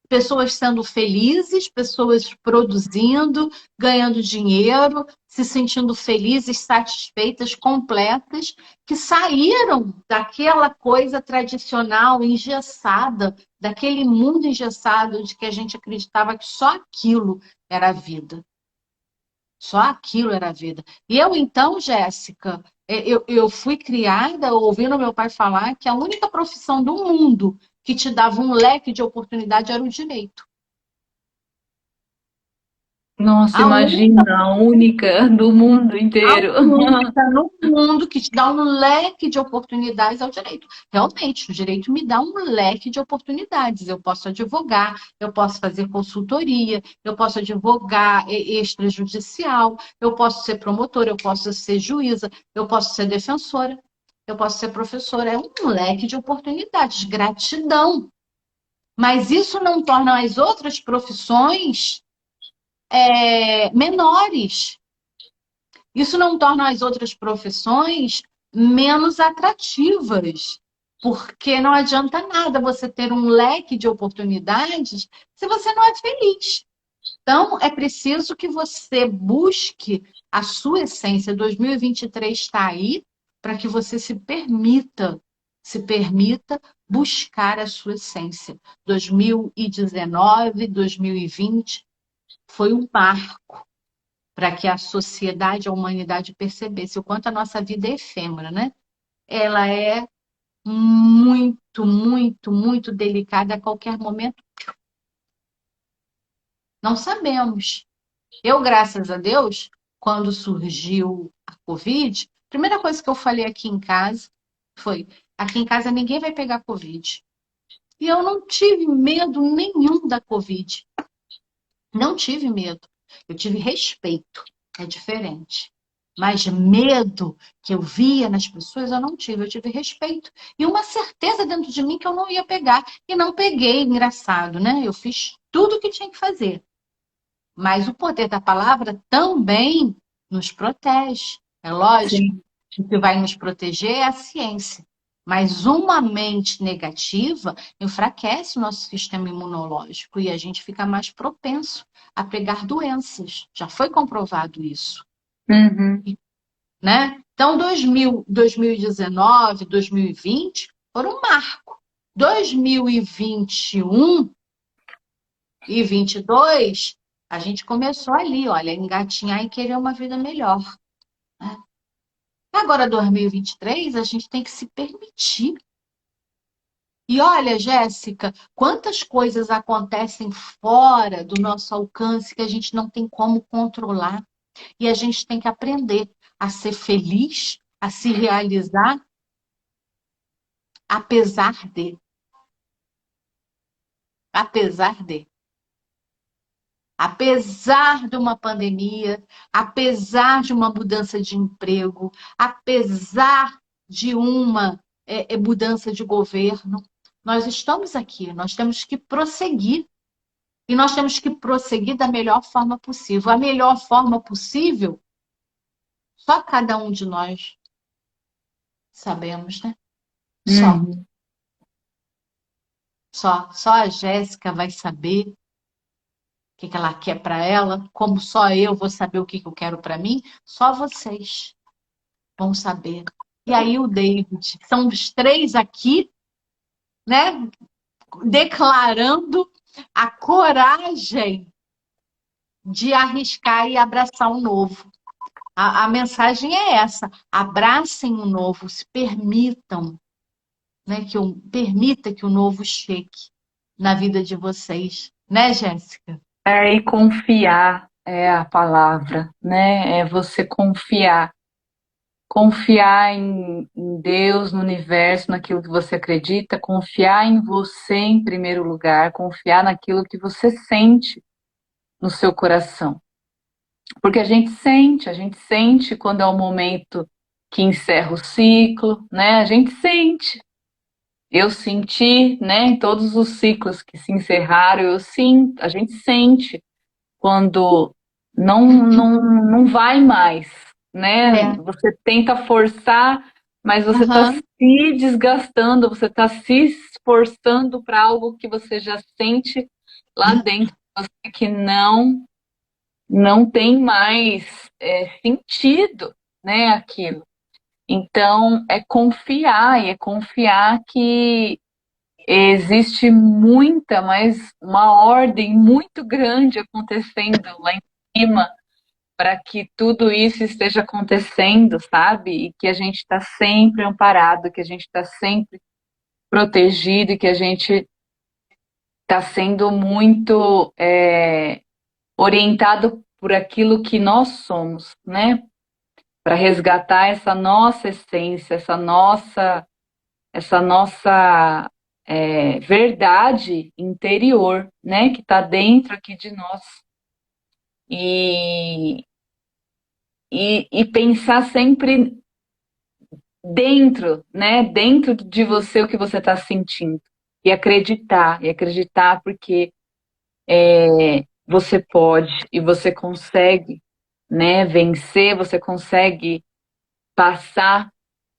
pessoas sendo felizes, pessoas produzindo, ganhando dinheiro, se sentindo felizes, satisfeitas, completas, que saíram daquela coisa tradicional, engessada, daquele mundo engessado de que a gente acreditava que só aquilo era a vida. Só aquilo era a vida. E eu, então, Jéssica, eu fui criada ouvindo meu pai falar que a única profissão do mundo que te dava um leque de oportunidade era o direito. Nossa, A única, imagina, a única do mundo a inteiro. única no mundo que te dá um leque de oportunidades é o direito. Realmente, o direito me dá um leque de oportunidades. Eu posso advogar, eu posso fazer consultoria, eu posso advogar extrajudicial, eu posso ser promotora, eu posso ser juíza, eu posso ser defensora, eu posso ser professora. É um leque de oportunidades. Gratidão. Mas isso não torna as outras profissões menores. Isso não torna as outras profissões menos atrativas, porque não adianta nada você ter um leque de oportunidades se você não é feliz. Então, é preciso que você busque a sua essência. 2023 está aí para que você se permita buscar a sua essência. 2019, 2020 foi um marco para que a sociedade, a humanidade percebesse o quanto a nossa vida é efêmera, né? Ela é muito, muito, muito delicada a qualquer momento. Não sabemos. Eu, graças a Deus, quando surgiu a Covid, a primeira coisa que eu falei aqui em casa foi: aqui em casa ninguém vai pegar Covid. E eu não tive medo nenhum da Covid. Não tive medo. Eu tive respeito. É diferente. Mas medo que eu via nas pessoas, eu não tive. Eu tive respeito. E uma certeza dentro de mim que eu não ia pegar. E não peguei, engraçado, né? Eu fiz tudo o que tinha que fazer. Mas o poder da palavra também nos protege. É lógico. Sim. O que vai nos proteger é a ciência. Mas uma mente negativa enfraquece o nosso sistema imunológico e a gente fica mais propenso a pegar doenças. Já foi comprovado isso, Uhum. né? Então, 2019, 2020 foram um marco. 2021 e 22, a gente começou ali, olha, engatinhar e querer uma vida melhor, né? Agora, 2023, a gente tem que se permitir. E olha, Jéssica, quantas coisas acontecem fora do nosso alcance que a gente não tem como controlar. E a gente tem que aprender a ser feliz, a se realizar, apesar de. Apesar de. Apesar de uma pandemia, apesar de uma mudança de emprego, apesar de uma mudança de governo, nós estamos aqui, nós temos que prosseguir. E nós temos que prosseguir da melhor forma possível. A melhor forma possível, só cada um de nós Sabemos, né? Só. Uhum. Só a Jéssica vai saber o que ela quer para ela, como só eu vou saber o que eu quero para mim, só vocês vão saber. E aí o David, são os três aqui, né, declarando a coragem de arriscar e abraçar o novo. A mensagem é essa: abracem o novo, se permitam, né, permita que o novo chegue na vida de vocês, né, Jéssica? É, e confiar é a palavra, né? É você confiar. Confiar em Deus, no universo, naquilo que você acredita, confiar em você em primeiro lugar, confiar naquilo que você sente no seu coração. Porque a gente sente quando é o momento que encerra o ciclo, né? A gente sente. Eu senti, né, em todos os ciclos que se encerraram, eu sinto, a gente sente quando não vai mais, né? É. Você tenta forçar, mas você está Aham. se desgastando, você está se esforçando para algo que você já sente lá dentro de você que não tem mais sentido, né? Aquilo. Então é confiar que existe muita, mas uma ordem muito grande acontecendo lá em cima para que tudo isso esteja acontecendo, sabe? E que a gente está sempre amparado, que a gente está sempre protegido, e que a gente está sendo muito orientado por aquilo que nós somos, né? Para resgatar essa nossa essência, essa nossa verdade interior, né? Que está dentro aqui de nós. E, e pensar sempre dentro, né? Dentro de você o que você está sentindo. E acreditar porque você pode e você consegue, né? Vencer, você consegue passar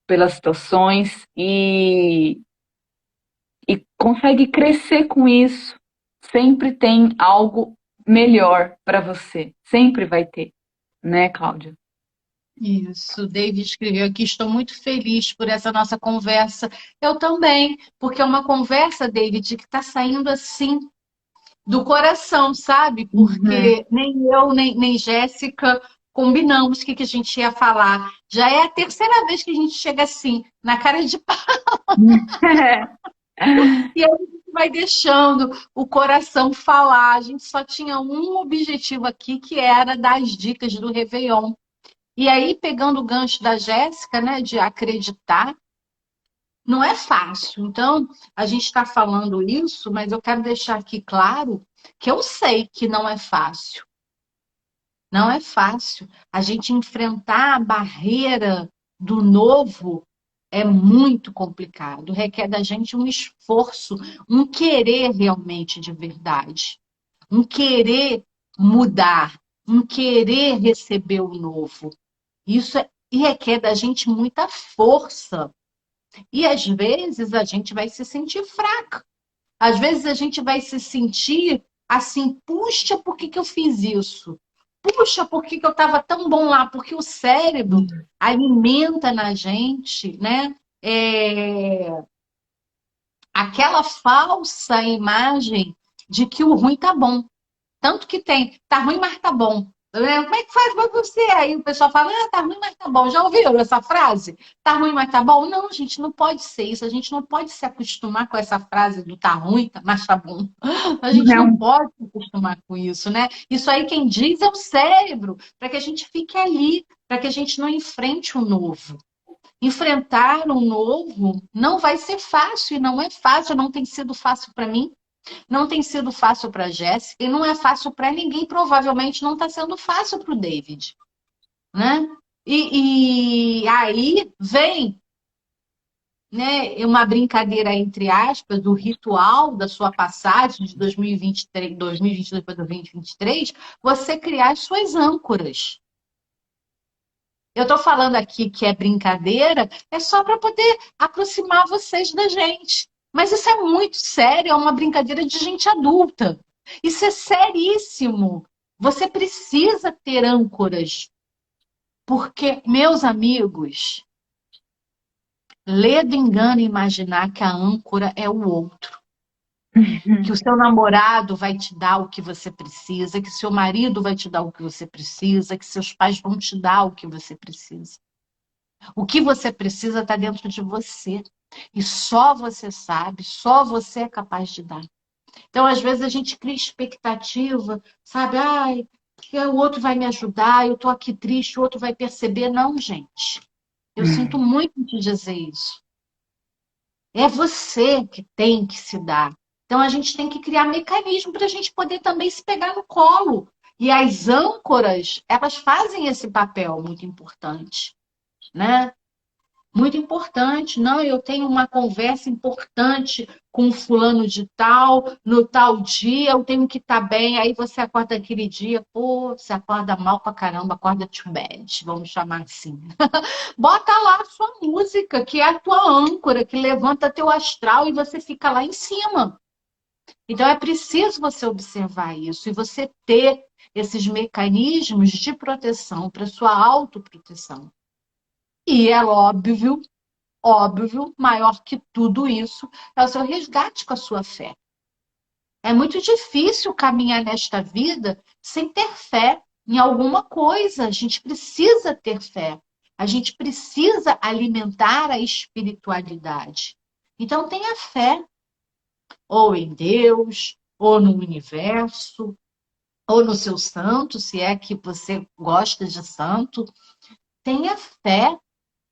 pelas situações e consegue crescer com isso. Sempre tem algo melhor para você. Sempre vai ter, né, Cláudia? Isso, o David escreveu aqui. Estou muito feliz por essa nossa conversa. Eu também, porque é uma conversa, David, que está saindo assim do coração, sabe? Uhum. Porque nem eu, nem Jéssica combinamos o que a gente ia falar. Já é a terceira vez que a gente chega assim, na cara de pau, e aí a gente vai deixando o coração falar. A gente só tinha um objetivo aqui, que era dar as dicas do Réveillon. E aí, pegando o gancho da Jéssica, né, de acreditar, não é fácil. Então, a gente está falando isso, mas eu quero deixar aqui claro que eu sei que não é fácil. Não é fácil. A gente enfrentar a barreira do novo é muito complicado. Requer da gente um esforço, um querer realmente de verdade, um querer mudar, um querer receber o novo. Isso e requer da gente muita força. E às vezes a gente vai se sentir fraca. Às vezes a gente vai se sentir assim, puxa, por que eu fiz isso? Puxa, por que eu estava tão bom lá? Porque o cérebro alimenta na gente, né? Aquela falsa imagem de que o ruim tá bom. Tanto que tem, tá ruim, mas tá bom. Como é que faz pra você? Aí o pessoal fala, tá ruim, mas tá bom. Já ouviram essa frase? Tá ruim, mas tá bom? Não, gente, não pode ser isso. A gente não pode se acostumar com essa frase do tá ruim, mas tá bom. A gente não Não. pode se acostumar com isso, né? Isso aí quem diz é o cérebro, para que a gente fique ali, para que a gente não enfrente o novo. Enfrentar o novo não vai ser fácil, e não é fácil, não tem sido fácil para mim. Não tem sido fácil para a Jéssica e não é fácil para ninguém. Provavelmente não está sendo fácil para o David, né? E aí vem, né, uma brincadeira entre aspas do ritual da sua passagem de 2023, 2022 para 2023, você criar as suas âncoras. Eu estou falando aqui que é brincadeira, é só para poder aproximar vocês da gente. Mas isso é muito sério, é uma brincadeira de gente adulta. Isso é seríssimo. Você precisa ter âncoras, porque, meus amigos, ledo engana imaginar que a âncora é o outro. Que o seu namorado vai te dar o que você precisa, que seu marido vai te dar o que você precisa, que seus pais vão te dar o que você precisa. O que você precisa está dentro de você. E só você sabe, só você é capaz de dar. Então, às vezes, a gente cria expectativa, sabe? Ai, que o outro vai me ajudar, eu estou aqui triste, o outro vai perceber. Não, gente. Eu sinto muito em te dizer isso. É você que tem que se dar. Então, a gente tem que criar mecanismo para a gente poder também se pegar no colo. E as âncoras, elas fazem esse papel muito importante, né? Muito importante. Não, eu tenho uma conversa importante com o fulano de tal, no tal dia, eu tenho que estar bem. Aí você acorda aquele dia, pô, você acorda mal pra caramba, acorda too bad, vamos chamar assim. Bota lá a sua música, que é a tua âncora, que levanta teu astral e você fica lá em cima. Então é preciso você observar isso e você ter esses mecanismos de proteção para sua autoproteção. E é óbvio, maior que tudo isso é o seu resgate com a sua fé. É muito difícil caminhar nesta vida sem ter fé em alguma coisa. A gente precisa ter fé. A gente precisa alimentar a espiritualidade. Então tenha fé, ou em Deus, ou no universo, ou no seu santo, se é que você gosta de santo. Tenha fé.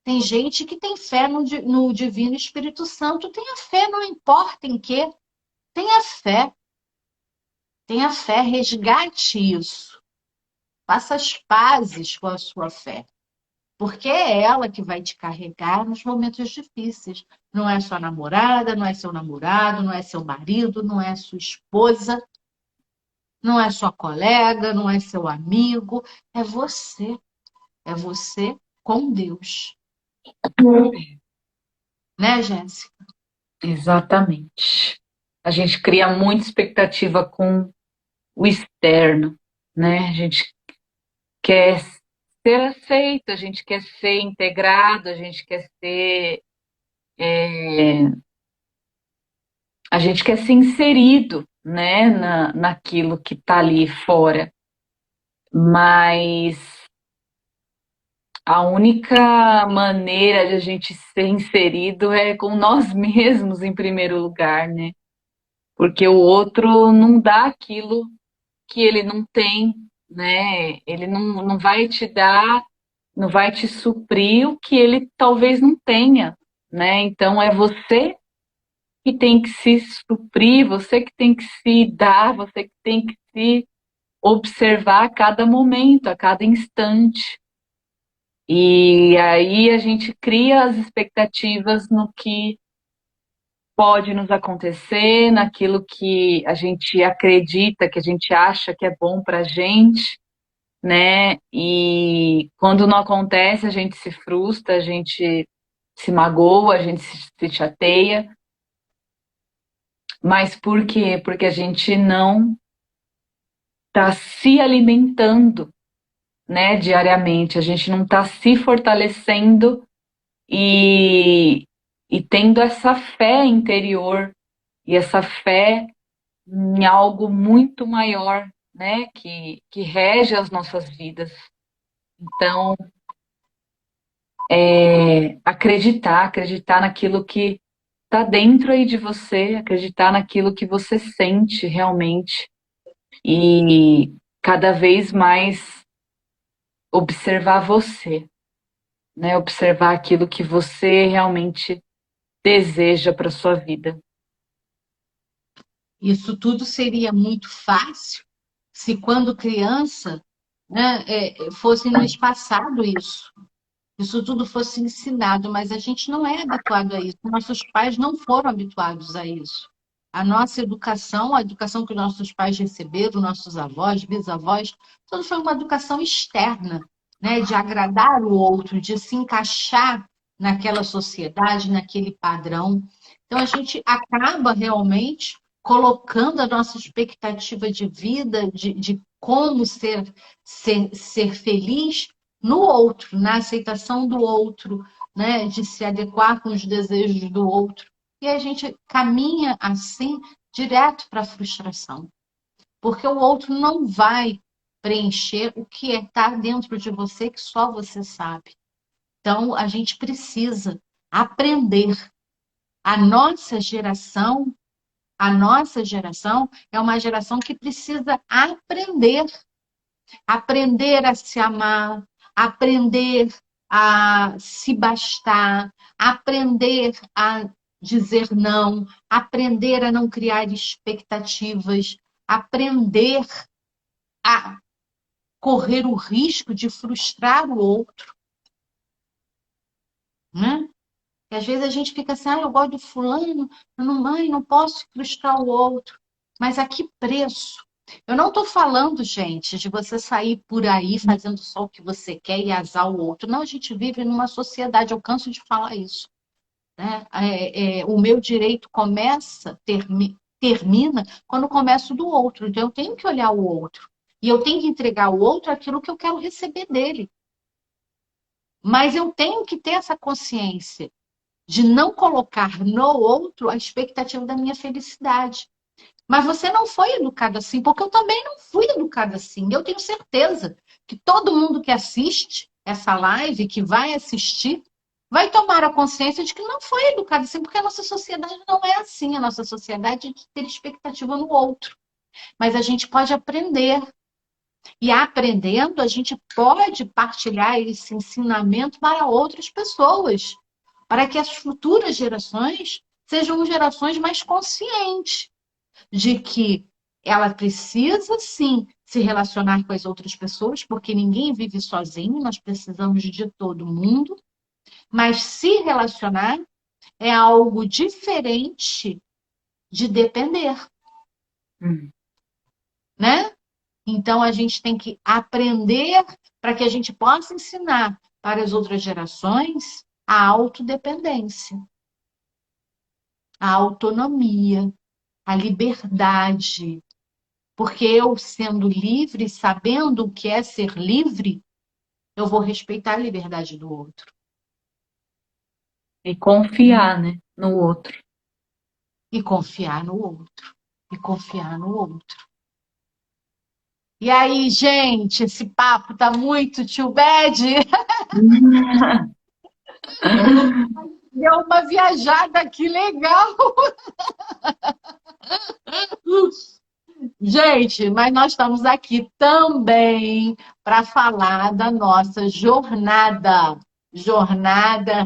Tem gente que tem fé no Divino Espírito Santo. Tenha fé, não importa em quê. Tenha fé. Tenha fé, resgate isso. Faça as pazes com a sua fé. Porque é ela que vai te carregar nos momentos difíceis. Não é sua namorada, não é seu namorado, não é seu marido, não é sua esposa, não é sua colega, não é seu amigo. É você. É você com Deus. Né, Jéssica? Exatamente. A gente cria muita expectativa com o externo, né? A gente quer ser aceito, a gente quer ser integrado, a gente quer ser, a gente quer ser inserido, né, naquilo que está ali fora. Mas a única maneira de a gente ser inserido é com nós mesmos em primeiro lugar, né? Porque o outro não dá aquilo que ele não tem, né? Ele não vai te dar, não vai te suprir o que ele talvez não tenha, né? Então é você que tem que se suprir, você que tem que se dar, você que tem que se observar a cada momento, a cada instante. E aí a gente cria as expectativas no que pode nos acontecer, naquilo que a gente acredita, que a gente acha que é bom para a gente, né? E quando não acontece, a gente se frustra, a gente se magoa, a gente se chateia. Mas por quê? Porque a gente não está se alimentando, né, diariamente, a gente não está se fortalecendo e, e tendo essa fé interior e essa fé em algo muito maior, né, que rege as nossas vidas. Então, acreditar naquilo que está dentro aí de você, acreditar naquilo que você sente realmente e cada vez mais observar você, né? Observar aquilo que você realmente deseja para sua vida. Isso tudo seria muito fácil se, quando criança, né, fosse nos passado isso. Isso tudo fosse ensinado, mas a gente não é habituado a isso. Nossos pais não foram habituados a isso. A nossa educação, a educação que nossos pais receberam, nossos avós, bisavós, tudo foi uma educação externa. né, de agradar o outro, de se encaixar naquela sociedade, naquele padrão. Então a gente acaba realmente colocando a nossa expectativa de vida, de como ser feliz no outro, na aceitação do outro, né, de se adequar com os desejos do outro. E a gente caminha assim direto para a frustração, porque o outro não vai preencher o que está dentro de você que só você sabe. Então, a gente precisa aprender. A nossa geração, a nossa geração é uma geração que precisa aprender, aprender a se amar, aprender a se bastar, aprender a dizer não, aprender a não criar expectativas, aprender a correr o risco de frustrar o outro, né? E às vezes a gente fica assim, eu gosto do fulano, eu não, mãe, não posso frustrar o outro. Mas a que preço? Eu não estou falando, gente, de você sair por aí fazendo só o que você quer e azar o outro. Não, a gente vive numa sociedade, eu canso de falar isso, né? O meu direito termina quando começa o do outro. Então eu tenho que olhar o outro. E eu tenho que entregar ao outro aquilo que eu quero receber dele. Mas eu tenho que ter essa consciência de não colocar no outro a expectativa da minha felicidade. Mas você não foi educado assim, porque eu também não fui educada assim. Eu tenho certeza que todo mundo que assiste essa live, que vai assistir, vai tomar a consciência de que não foi educado assim, porque a nossa sociedade não é assim. A nossa sociedade é de ter expectativa no outro. Mas a gente pode aprender. E aprendendo, a gente pode partilhar esse ensinamento para outras pessoas, para que as futuras gerações sejam gerações mais conscientes de que ela precisa sim se relacionar com as outras pessoas, porque ninguém vive sozinho, nós precisamos de todo mundo, mas se relacionar é algo diferente de depender, Hum. né? Então a gente tem que aprender para que a gente possa ensinar para as outras gerações a autodependência, a autonomia, a liberdade. Porque eu, sendo livre, sabendo o que é ser livre, eu vou respeitar a liberdade do outro. E confiar, né, no outro. E confiar no outro. E confiar no outro. E aí, gente, esse papo tá muito too bad. Deu uma viajada aqui legal. Gente, mas nós estamos aqui também para falar da nossa jornada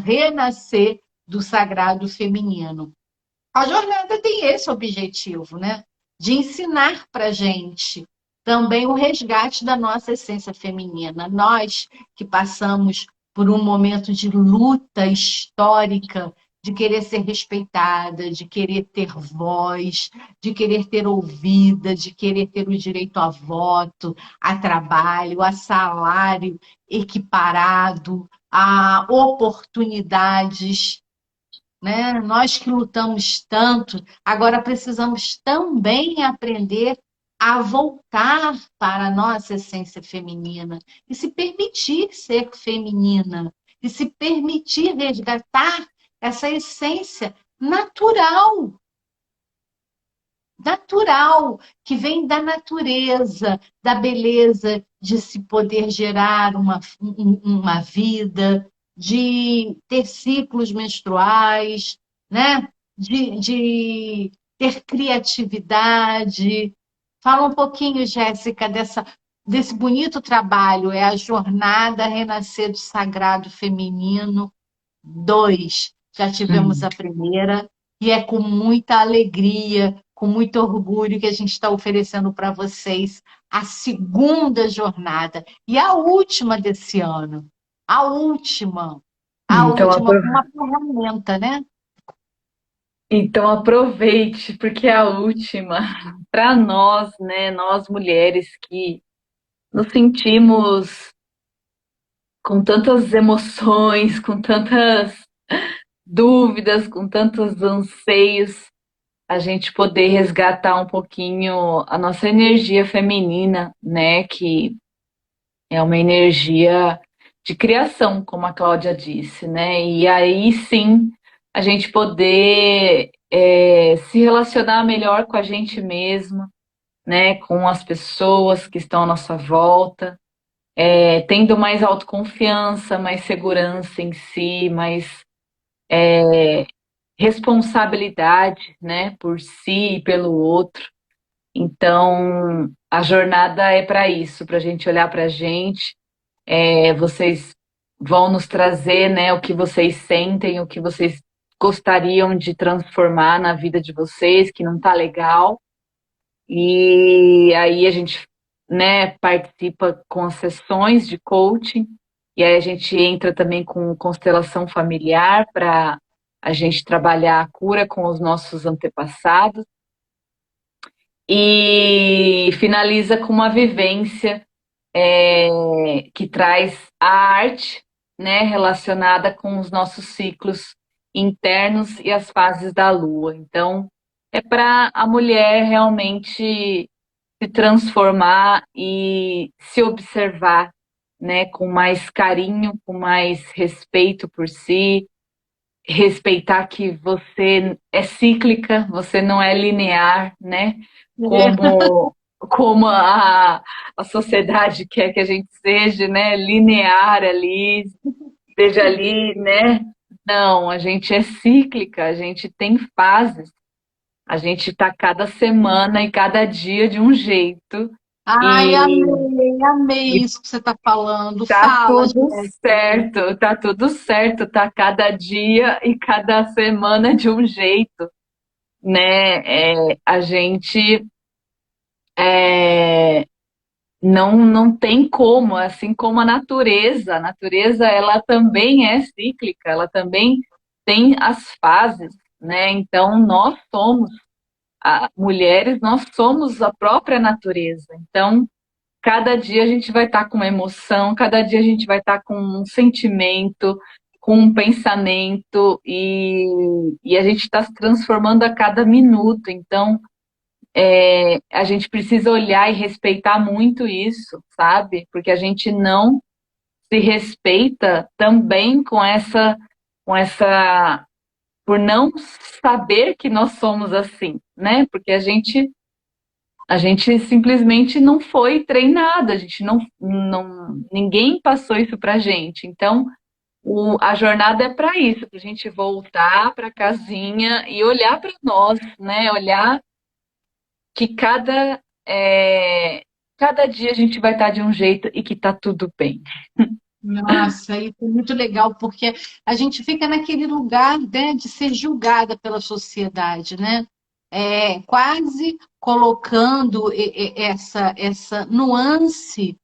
renascer do sagrado feminino. A jornada tem esse objetivo, né? De ensinar para gente também o resgate da nossa essência feminina. Nós que passamos por um momento de luta histórica, de querer ser respeitada, de querer ter voz, de querer ter ouvida, de querer ter o direito a voto, a trabalho, a salário equiparado, a oportunidades, né? Nós que lutamos tanto, agora precisamos também aprender a voltar para a nossa essência feminina e se permitir ser feminina e se permitir resgatar essa essência natural, natural, que vem da natureza, da beleza de se poder gerar uma vida, de ter ciclos menstruais, né? De ter criatividade. Fala um pouquinho, Jéssica, desse bonito trabalho, é a Jornada Renascer do Sagrado Feminino 2. Já tivemos Hum. a primeira, e é com muita alegria, com muito orgulho que a gente está oferecendo para vocês a segunda jornada e a última desse ano. A última. A Então, última com uma ferramenta, né? então aproveite, porque é a última para nós, né, nós mulheres que nos sentimos com tantas emoções, com tantas dúvidas, com tantos anseios, a gente poder resgatar um pouquinho a nossa energia feminina, né? Que é uma energia de criação, como a Cláudia disse, né? E aí sim a gente poder se relacionar melhor com a gente mesma, né? Com as pessoas que estão à nossa volta, tendo mais autoconfiança, mais segurança em si, mais responsabilidade, né? Por si e pelo outro. Então, a jornada é para isso, para a gente olhar para a gente. Vocês vão nos trazer, né, o que vocês sentem, o que vocês gostariam de transformar na vida de vocês, que não tá legal. E aí a gente, né, participa com as sessões de coaching. E aí a gente entra também com constelação familiar para a gente trabalhar a cura com os nossos antepassados. E finaliza com uma vivência que traz a arte, né, relacionada com os nossos ciclos internos e as fases da lua. Então, é para a mulher realmente se transformar e se observar, né, com mais carinho, com mais respeito por si, respeitar que você é cíclica, você não é linear, né? Como a sociedade quer que a gente seja, né? Linear ali, seja ali, né? Não, a gente é cíclica, a gente tem fases, a gente está cada semana e cada dia de um jeito. Ai, E, amei, amei e isso que você está falando. Fala, Jéssica. tá tudo certo, tá cada dia e cada semana de um jeito, né? A gente é, não tem como, assim como a natureza ela também é cíclica, ela também tem as fases, né? Então nós somos mulheres, nós somos a própria natureza. Então cada dia a gente vai estar com uma emoção, cada dia a gente vai estar com um sentimento, com um pensamento, e a gente está se transformando a cada minuto. Então, a gente precisa olhar e respeitar muito isso, sabe? Porque a gente não se respeita também por não saber que nós somos assim, né? Porque a gente simplesmente não foi treinada, a gente ninguém passou isso pra gente. Então, a jornada é para isso, para a gente voltar para a casinha e olhar para nós, né? Olhar que cada dia a gente vai estar de um jeito e que tá tudo bem. Nossa, isso é muito legal, porque a gente fica naquele lugar, né, de ser julgada pela sociedade, né? Quase colocando essa nuance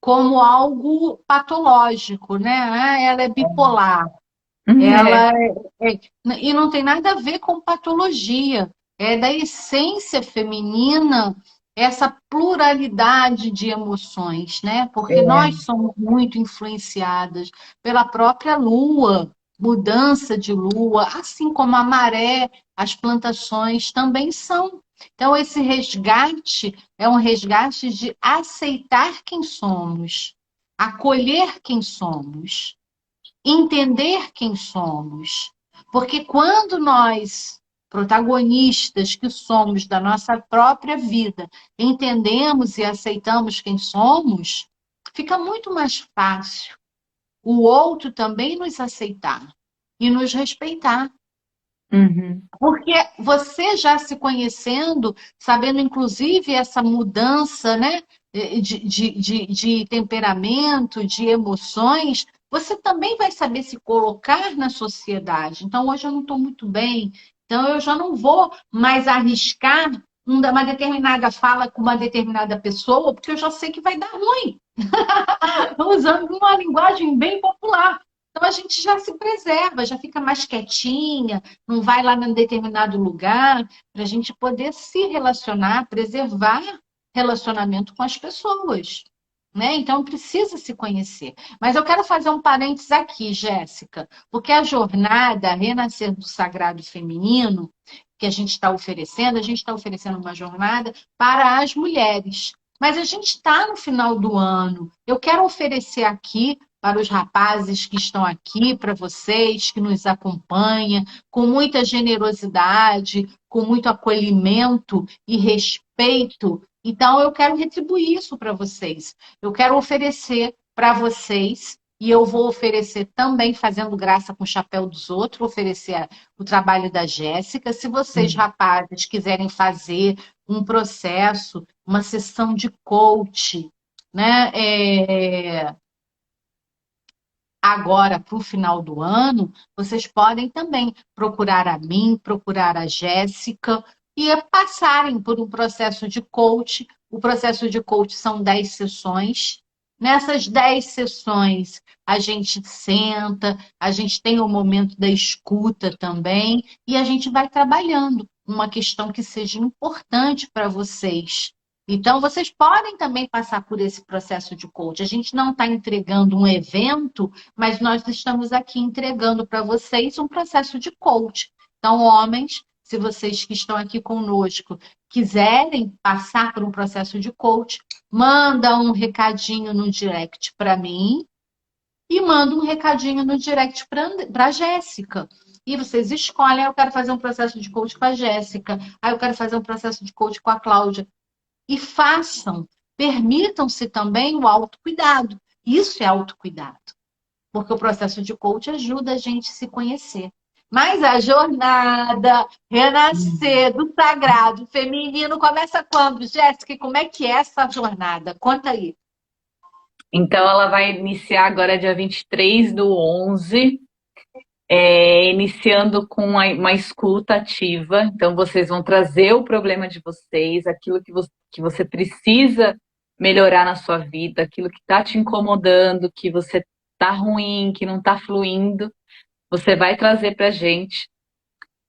como algo patológico, né? Ah, ela é bipolar. É, Ela e não tem nada a ver com patologia. É da essência feminina essa pluralidade de emoções, né? Porque é, nós somos muito influenciadas pela própria lua, mudança de lua, assim como a maré, as plantações também são. Então, esse resgate é um resgate de aceitar quem somos, acolher quem somos, entender quem somos. Porque quando nós, protagonistas que somos da nossa própria vida, entendemos e aceitamos quem somos, fica muito mais fácil o outro também nos aceitar e nos respeitar. uhum, Porque você já se conhecendo, sabendo inclusive essa mudança, né, de temperamento, de emoções, você também vai saber se colocar na sociedade. Então, hoje eu não estou muito bem, então eu já não vou mais arriscar uma determinada fala com uma determinada pessoa, porque eu já sei que vai dar ruim. Usando uma linguagem bem popular. Então a gente já se preserva, já fica mais quietinha, não vai lá em determinado lugar, para a gente poder se relacionar, preservar relacionamento com as pessoas. né? Então precisa se conhecer. Mas eu quero fazer um parênteses aqui, Jéssica, porque a jornada Renascer do Sagrado Feminino que a gente está oferecendo uma jornada para as mulheres. Mas a gente está no final do ano. Eu quero oferecer aqui para os rapazes que estão aqui, para vocês que nos acompanham, com muita generosidade, com muito acolhimento e respeito. Então, eu quero retribuir isso para vocês. Eu quero oferecer para vocês, e eu vou oferecer também, fazendo graça com o chapéu dos outros, oferecer o trabalho da Jéssica. Se vocês, rapazes, quiserem fazer um processo, uma sessão de coach, né? Agora, para o final do ano, vocês podem também procurar a mim, procurar a Jéssica e passarem por um processo de coach. O processo de coach são 10 sessões. Nessas 10 sessões, a gente senta, a gente tem o momento da escuta também, e a gente vai trabalhando uma questão que seja importante para vocês. Então, vocês podem também passar por esse processo de coach. A gente não está entregando um evento, mas nós estamos aqui entregando para vocês um processo de coach. Então, homens, se vocês que estão aqui conosco quiserem passar por um processo de coach, manda um recadinho no direct para mim e manda um recadinho no direct para a Jéssica. E vocês escolhem, eu quero fazer um processo de coach com a Jéssica, aí eu quero fazer um processo de coach com a Cláudia. E façam, permitam-se também o autocuidado. Isso é autocuidado, porque o processo de coach ajuda a gente a se conhecer. Mas a jornada renascer do sagrado feminino começa quando, Jéssica? Como é que é essa jornada? Conta aí. Então, ela vai iniciar agora dia 23 do 11, iniciando com uma escuta ativa. Então, vocês vão trazer o problema de vocês, aquilo que você precisa melhorar na sua vida, aquilo que está te incomodando, que você está ruim, que não está fluindo, você vai trazer para a gente.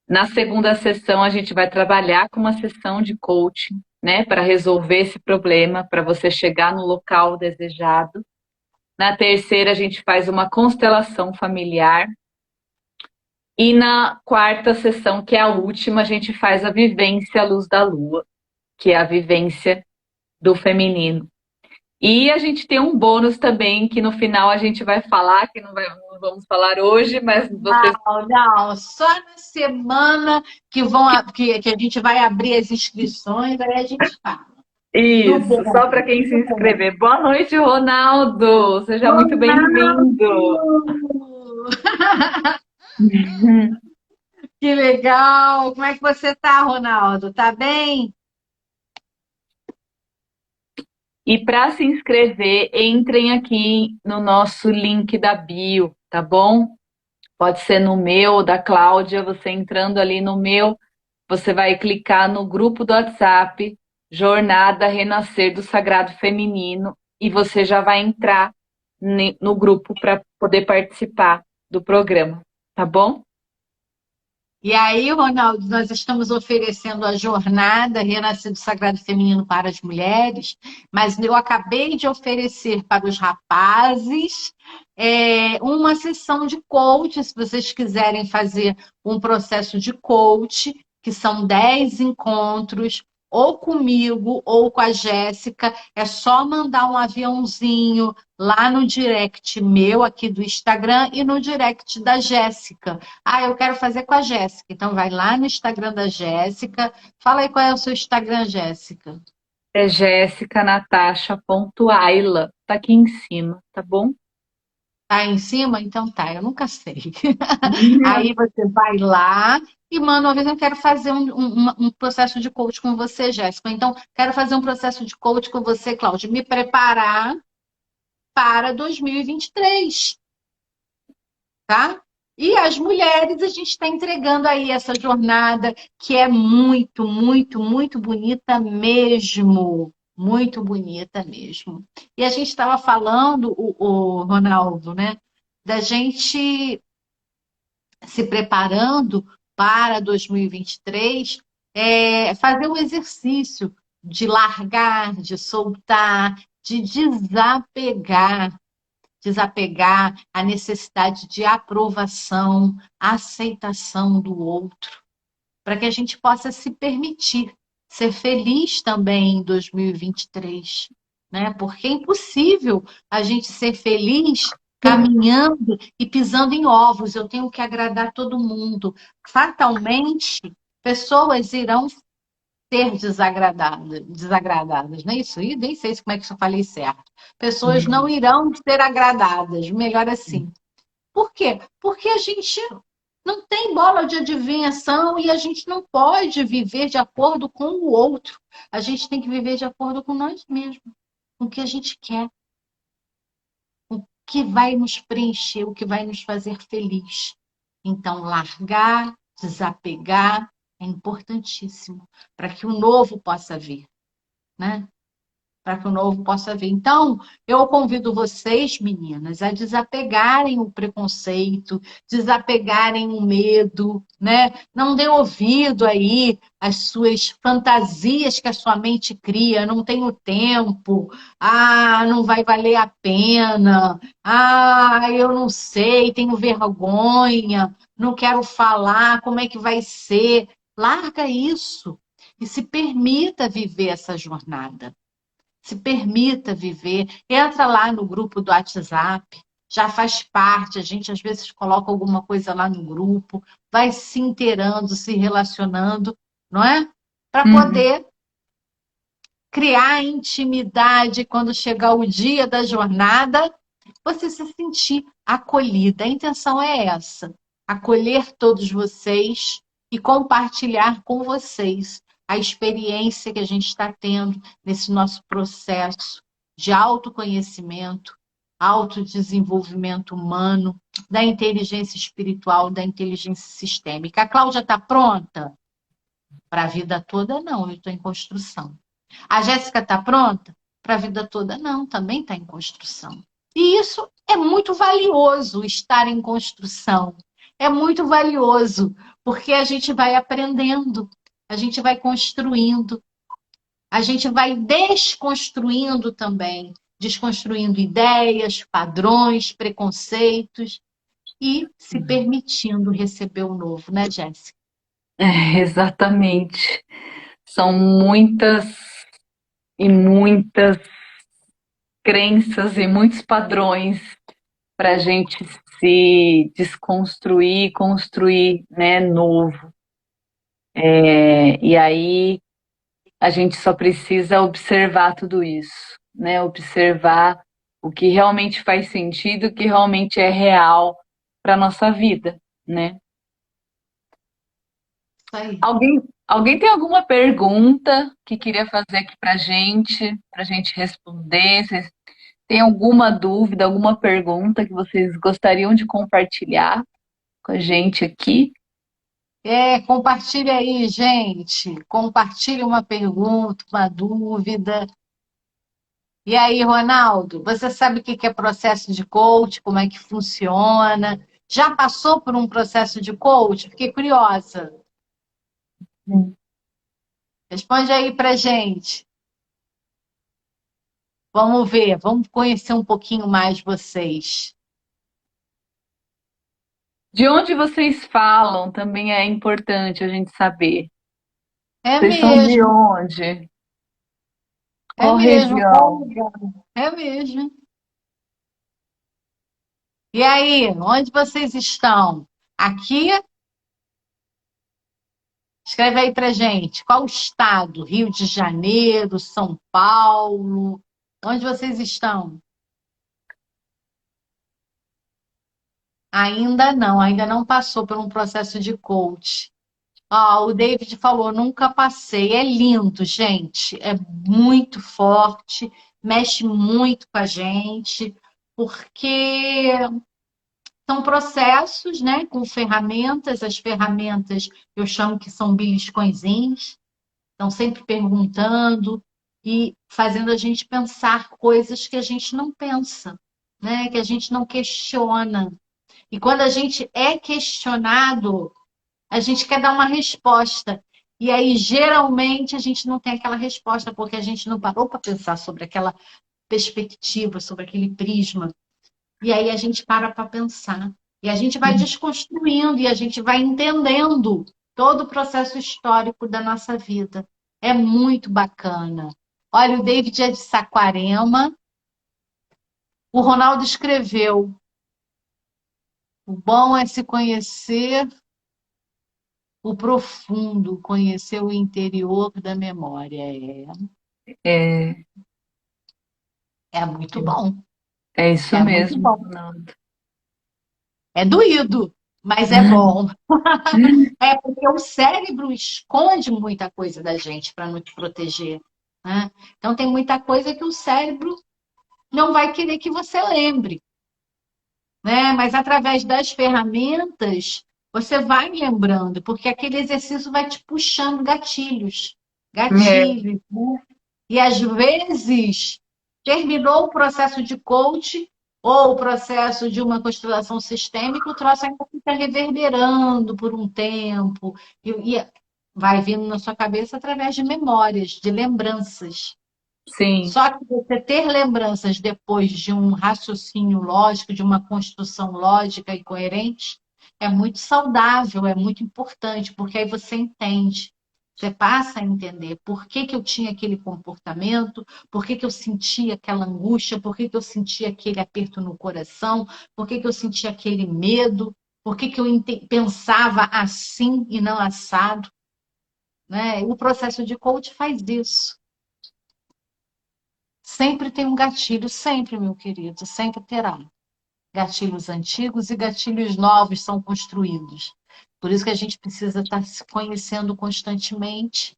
Na segunda sessão, a gente vai trabalhar com uma sessão de coaching, né, para resolver esse problema, para você chegar no local desejado. Na terceira, a gente faz uma constelação familiar. E na quarta sessão, que é a última, a gente faz a vivência à luz da lua, que é a vivência do feminino. E a gente tem um bônus também, que no final a gente vai falar, que não vamos falar hoje, mas vocês... Não, só na semana que a gente vai abrir as inscrições, aí a gente fala. Isso, só para quem se inscrever. Boa noite, Ronaldo. Seja muito bem-vindo. Que legal! Como é que você tá, Ronaldo? Tá bem? E para se inscrever, entrem aqui no nosso link da bio, tá bom? Pode ser no meu ou da Cláudia, você entrando ali no meu, você vai clicar no grupo do WhatsApp, Jornada Renascer do Sagrado Feminino, e você já vai entrar no grupo para poder participar do programa, tá bom? E aí, Ronaldo, nós estamos oferecendo a jornada Renascer do Sagrado Feminino para as mulheres, mas eu acabei de oferecer para os rapazes uma sessão de coach, se vocês quiserem fazer um processo de coach, que são 10 encontros, ou comigo, ou com a Jéssica, é só mandar um aviãozinho lá no direct meu aqui do Instagram e no direct da Jéssica. Ah, eu quero fazer com a Jéssica. Então vai lá no Instagram da Jéssica. Fala aí qual é o seu Instagram, Jéssica. É jessicanatasha.aila. Tá aqui em cima, tá bom? Tá em cima? Então tá, eu nunca sei. Aí você vai lá e manda uma vez, eu quero fazer um processo de coach com você, Jéssica. Então, quero fazer um processo de coach com você, Cláudia. Me preparar para 2023, tá? E as mulheres, a gente está entregando aí essa jornada que é muito, muito, muito bonita mesmo. Muito bonita mesmo. E a gente estava falando, o Ronaldo, né? Da gente se preparando para 2023, fazer um exercício de largar, de soltar, de desapegar a necessidade de aprovação, aceitação do outro, para que a gente possa se permitir ser feliz também em 2023, né? Porque é impossível a gente ser feliz caminhando e pisando em ovos. Eu tenho que agradar todo mundo. Fatalmente, pessoas irão ser desagradadas, não é isso? E nem sei como é que eu falei certo. Pessoas não irão ser agradadas, melhor assim. Por quê? Porque a gente não tem bola de adivinhação e a gente não pode viver de acordo com o outro. A gente tem que viver de acordo com nós mesmos, com o que a gente quer, o que vai nos preencher, o que vai nos fazer feliz. Então, largar, desapegar é importantíssimo para que o novo possa vir, né? Para que o novo possa vir. Então, eu convido vocês, meninas, a desapegarem o preconceito, desapegarem o medo, né? Não dê ouvido aí às suas fantasias que a sua mente cria, não tenho tempo, não vai valer a pena, eu não sei, tenho vergonha, não quero falar, como é que vai ser? Larga isso e se permita viver essa jornada. Se permita viver, entra lá no grupo do WhatsApp, já faz parte, a gente às vezes coloca alguma coisa lá no grupo, vai se inteirando, se relacionando, não é? Para Uhum. poder criar intimidade quando chegar o dia da jornada, você se sentir acolhida. A intenção é essa: acolher todos vocês e compartilhar com vocês a experiência que a gente está tendo nesse nosso processo de autoconhecimento, autodesenvolvimento humano, da inteligência espiritual, da inteligência sistêmica. A Cláudia está pronta? Para a vida toda, não, eu estou em construção. A Jéssica está pronta? Para a vida toda, não, também está em construção. E isso é muito valioso, estar em construção. É muito valioso, porque a gente vai aprendendo, a gente vai construindo, a gente vai desconstruindo também, desconstruindo ideias, padrões, preconceitos e se permitindo receber o novo, né, Jéssica? Exatamente. São muitas e muitas crenças e muitos padrões para a gente se desconstruir e construir, né, novo. E aí a gente só precisa observar tudo isso, né? Observar o que realmente faz sentido, o que realmente é real para nossa vida, né? Isso aí. Alguém tem alguma pergunta que queria fazer aqui para gente responder? Vocês têm alguma dúvida, alguma pergunta que vocês gostariam de compartilhar com a gente aqui? Compartilha aí, gente. Compartilha uma pergunta, uma dúvida. E aí, Ronaldo, você sabe o que é processo de coach? Como é que funciona? Já passou por um processo de coach? Fiquei curiosa. Responde aí pra gente. Vamos ver, vamos conhecer um pouquinho mais vocês. De onde vocês falam também é importante a gente saber. É Vocês são de mesmo, onde? é Qual mesmo, qual região? lugar? É mesmo. E aí, onde vocês estão? Aqui. Escreve aí pra gente. Qual o estado? Rio de Janeiro, São Paulo? Onde vocês estão? Ainda não passou por um processo de coach. O David falou, nunca passei. É lindo, gente. É muito forte, mexe muito com a gente, porque são processos, né, com ferramentas. As ferramentas eu chamo que são beliscõezinhos. Estão sempre perguntando e fazendo a gente pensar coisas que a gente não pensa, né? Que a gente não questiona. E quando a gente é questionado, a gente quer dar uma resposta. E aí, geralmente, a gente não tem aquela resposta, porque a gente não parou para pensar sobre aquela perspectiva, sob aquele prisma. E aí a gente para pensar. E a gente vai desconstruindo e a gente vai entendendo todo o processo histórico da nossa vida. É muito bacana. Olha, o David é de Saquarema. O Ronaldo escreveu: o bom é se conhecer o profundo, conhecer o interior da memória. É, É muito bom. é isso É muito mesmo, bom. Ronaldo. É doído, mas é bom. É porque o cérebro esconde muita coisa da gente para nos proteger, né? Então tem muita coisa que o cérebro não vai querer que você lembre, né? Mas através das ferramentas você vai lembrando, porque aquele exercício vai te puxando gatilhos, É, gatilhos, né? E às vezes terminou o processo de coach ou o processo de uma constelação sistêmica, o troço ainda fica reverberando por um tempo e vai vindo na sua cabeça através de memórias, de lembranças. sim, Só que você ter lembranças depois de um raciocínio lógico, de uma construção lógica e coerente, é muito saudável, é muito importante, porque aí você entende. Você passa a entender por que que eu tinha aquele comportamento, por que que eu sentia aquela angústia, por que que eu sentia aquele aperto no coração, por que que eu sentia aquele medo, por que que eu pensava assim e não assado, né? O processo de coach faz isso. Sempre tem um gatilho, sempre, meu querido, sempre terá. Gatilhos antigos e gatilhos novos são construídos. Por isso que a gente precisa estar se conhecendo constantemente.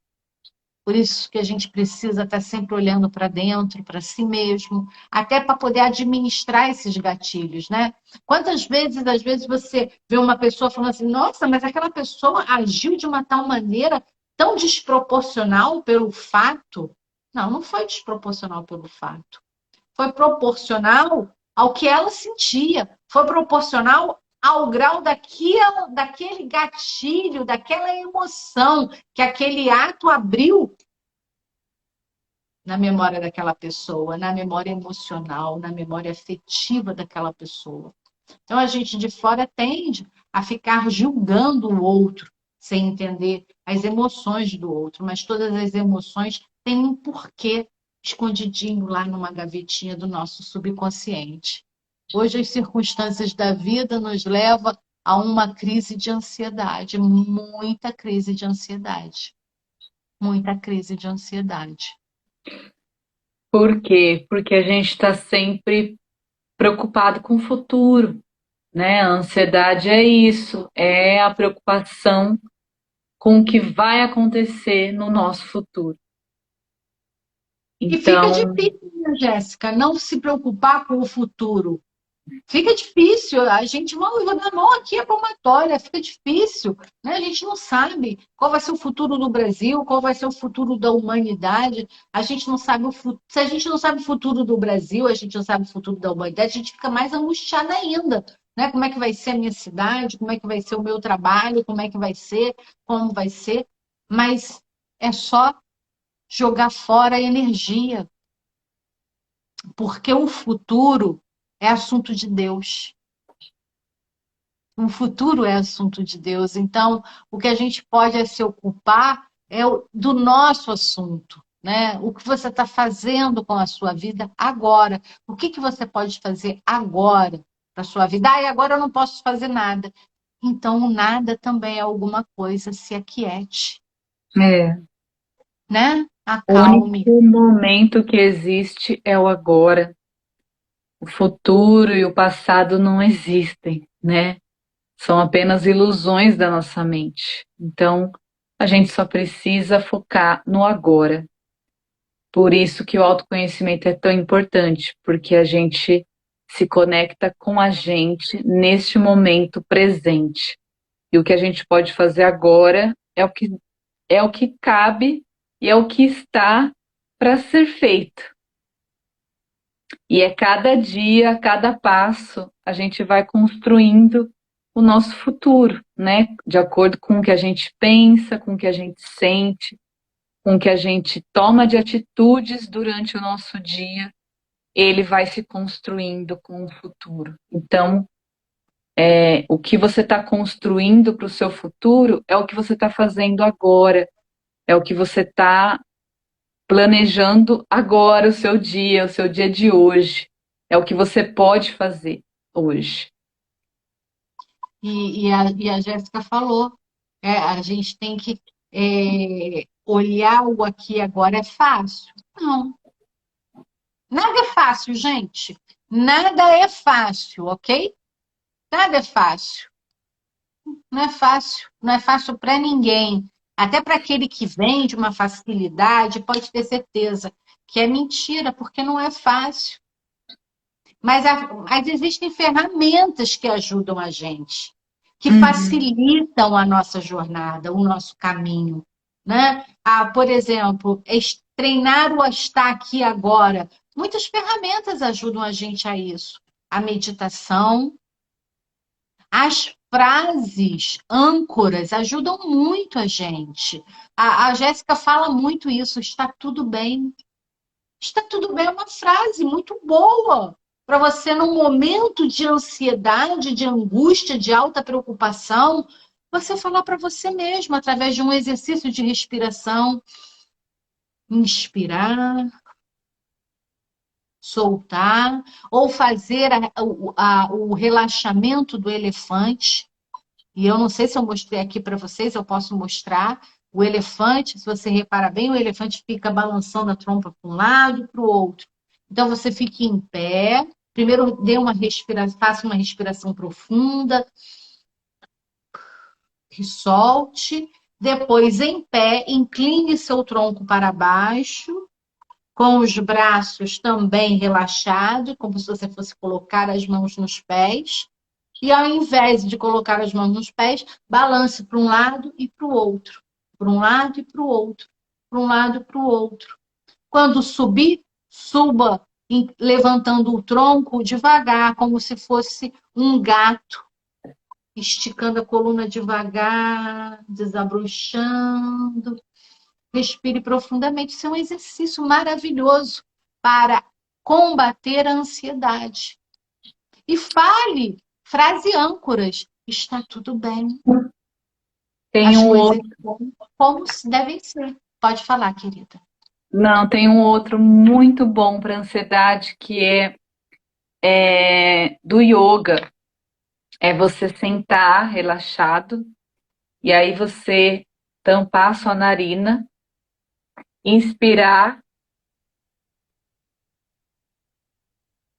Por isso que a gente precisa estar sempre olhando para dentro, para si mesmo, até para poder administrar esses gatilhos, né? Quantas vezes, às vezes, você vê uma pessoa falando assim, nossa, mas aquela pessoa agiu de uma tal maneira tão desproporcional pelo fato. Não, não foi desproporcional pelo fato. Foi proporcional ao que ela sentia, foi proporcional ao grau daquele gatilho, daquela emoção que aquele ato abriu na memória daquela pessoa, na memória emocional, na memória afetiva daquela pessoa. Então a gente de fora tende a ficar julgando o outro, sem entender as emoções do outro, mas todas as emoções têm um porquê escondidinho lá numa gavetinha do nosso subconsciente. Hoje as circunstâncias da vida nos levam a uma crise de ansiedade, muita crise de ansiedade, muita crise de ansiedade. por quê? Porque a gente está sempre preocupado com o futuro, né? A ansiedade é isso, é a preocupação com o que vai acontecer no nosso futuro. E fica Então, difícil, né, Jéssica, não se preocupar com o futuro. Fica difícil, a gente vamos dar mão aqui é palmatória, fica difícil, né? A gente não sabe qual vai ser o futuro do Brasil, qual vai ser o futuro da humanidade. A gente não sabe o futuro. Se a gente não sabe o futuro do Brasil, a gente não sabe o futuro da humanidade, a gente fica mais angustiada ainda, né? Como é que vai ser a minha cidade, como é que vai ser o meu trabalho, como é que vai ser, como vai ser. Mas é só jogar fora a energia, porque o futuro é assunto de Deus. O futuro é assunto de Deus. Então, o que a gente pode é se ocupar do nosso assunto, né? O que você está fazendo com a sua vida agora? O que que você pode fazer agora para a sua vida? Ah, e agora eu não posso fazer nada. Então, o nada também é alguma coisa, se aquiete, é, né? o Acalme. único momento que existe é o agora. O futuro e o passado não existem, né? São apenas ilusões da nossa mente. Então, a gente só precisa focar no agora. Por isso que o autoconhecimento é tão importante, porque a gente se conecta com a gente neste momento presente. E o que a gente pode fazer agora é o que cabe e é o que está para ser feito. E é cada dia, cada passo, a gente vai construindo o nosso futuro, né? De acordo com o que a gente pensa, com o que a gente sente, com o que a gente toma de atitudes durante o nosso dia. ele vai se construindo com o futuro. Então, o que você está construindo para o seu futuro é o que você está fazendo agora, é o que você está planejando agora, o seu dia de hoje. É o que você pode fazer hoje. E a Jéssica falou, a gente tem que olhar o aqui e agora é fácil. Não, nada é fácil, gente. Nada é fácil, ok? Nada é fácil. Não é fácil. Não é fácil para ninguém. Até para aquele que vem de uma facilidade, pode ter certeza que é mentira, porque não é fácil. Mas existem ferramentas que ajudam a gente, que Uhum. facilitam a nossa jornada, o nosso caminho, né? Por exemplo, treinar o estar aqui agora. Muitas ferramentas ajudam a gente a isso. A meditação, as frases âncoras ajudam muito a gente. A Jéssica fala muito isso, está tudo bem. Está tudo bem, é uma frase muito boa para você, num momento de ansiedade, de angústia, de alta preocupação, você falar para você mesmo, através de um exercício de respiração, inspirar, soltar, ou fazer o relaxamento do elefante. E eu não sei se eu mostrei aqui para vocês, eu posso mostrar. O elefante, se você reparar bem, o elefante fica balançando a trompa para um lado e para o outro. Então você fique em pé. Primeiro dê uma respiração, faça uma respiração profunda, que solte. Depois, em pé, incline seu tronco para baixo, com os braços também relaxados, como se você fosse colocar as mãos nos pés. E ao invés de colocar as mãos nos pés, balance para um lado e para o outro. Para um lado e para o outro. Para um lado e para o outro. Quando subir, suba levantando o tronco devagar, como se fosse um gato, esticando a coluna devagar, desabrochando. Respire profundamente. Isso é um exercício maravilhoso para combater a ansiedade. E fale frase âncoras. Está tudo bem. Tem As um coisas outro, como devem ser. Pode falar, querida. não, tem um outro muito bom para ansiedade que é do yoga. É você sentar relaxado e aí você tampar a sua narina, inspirar,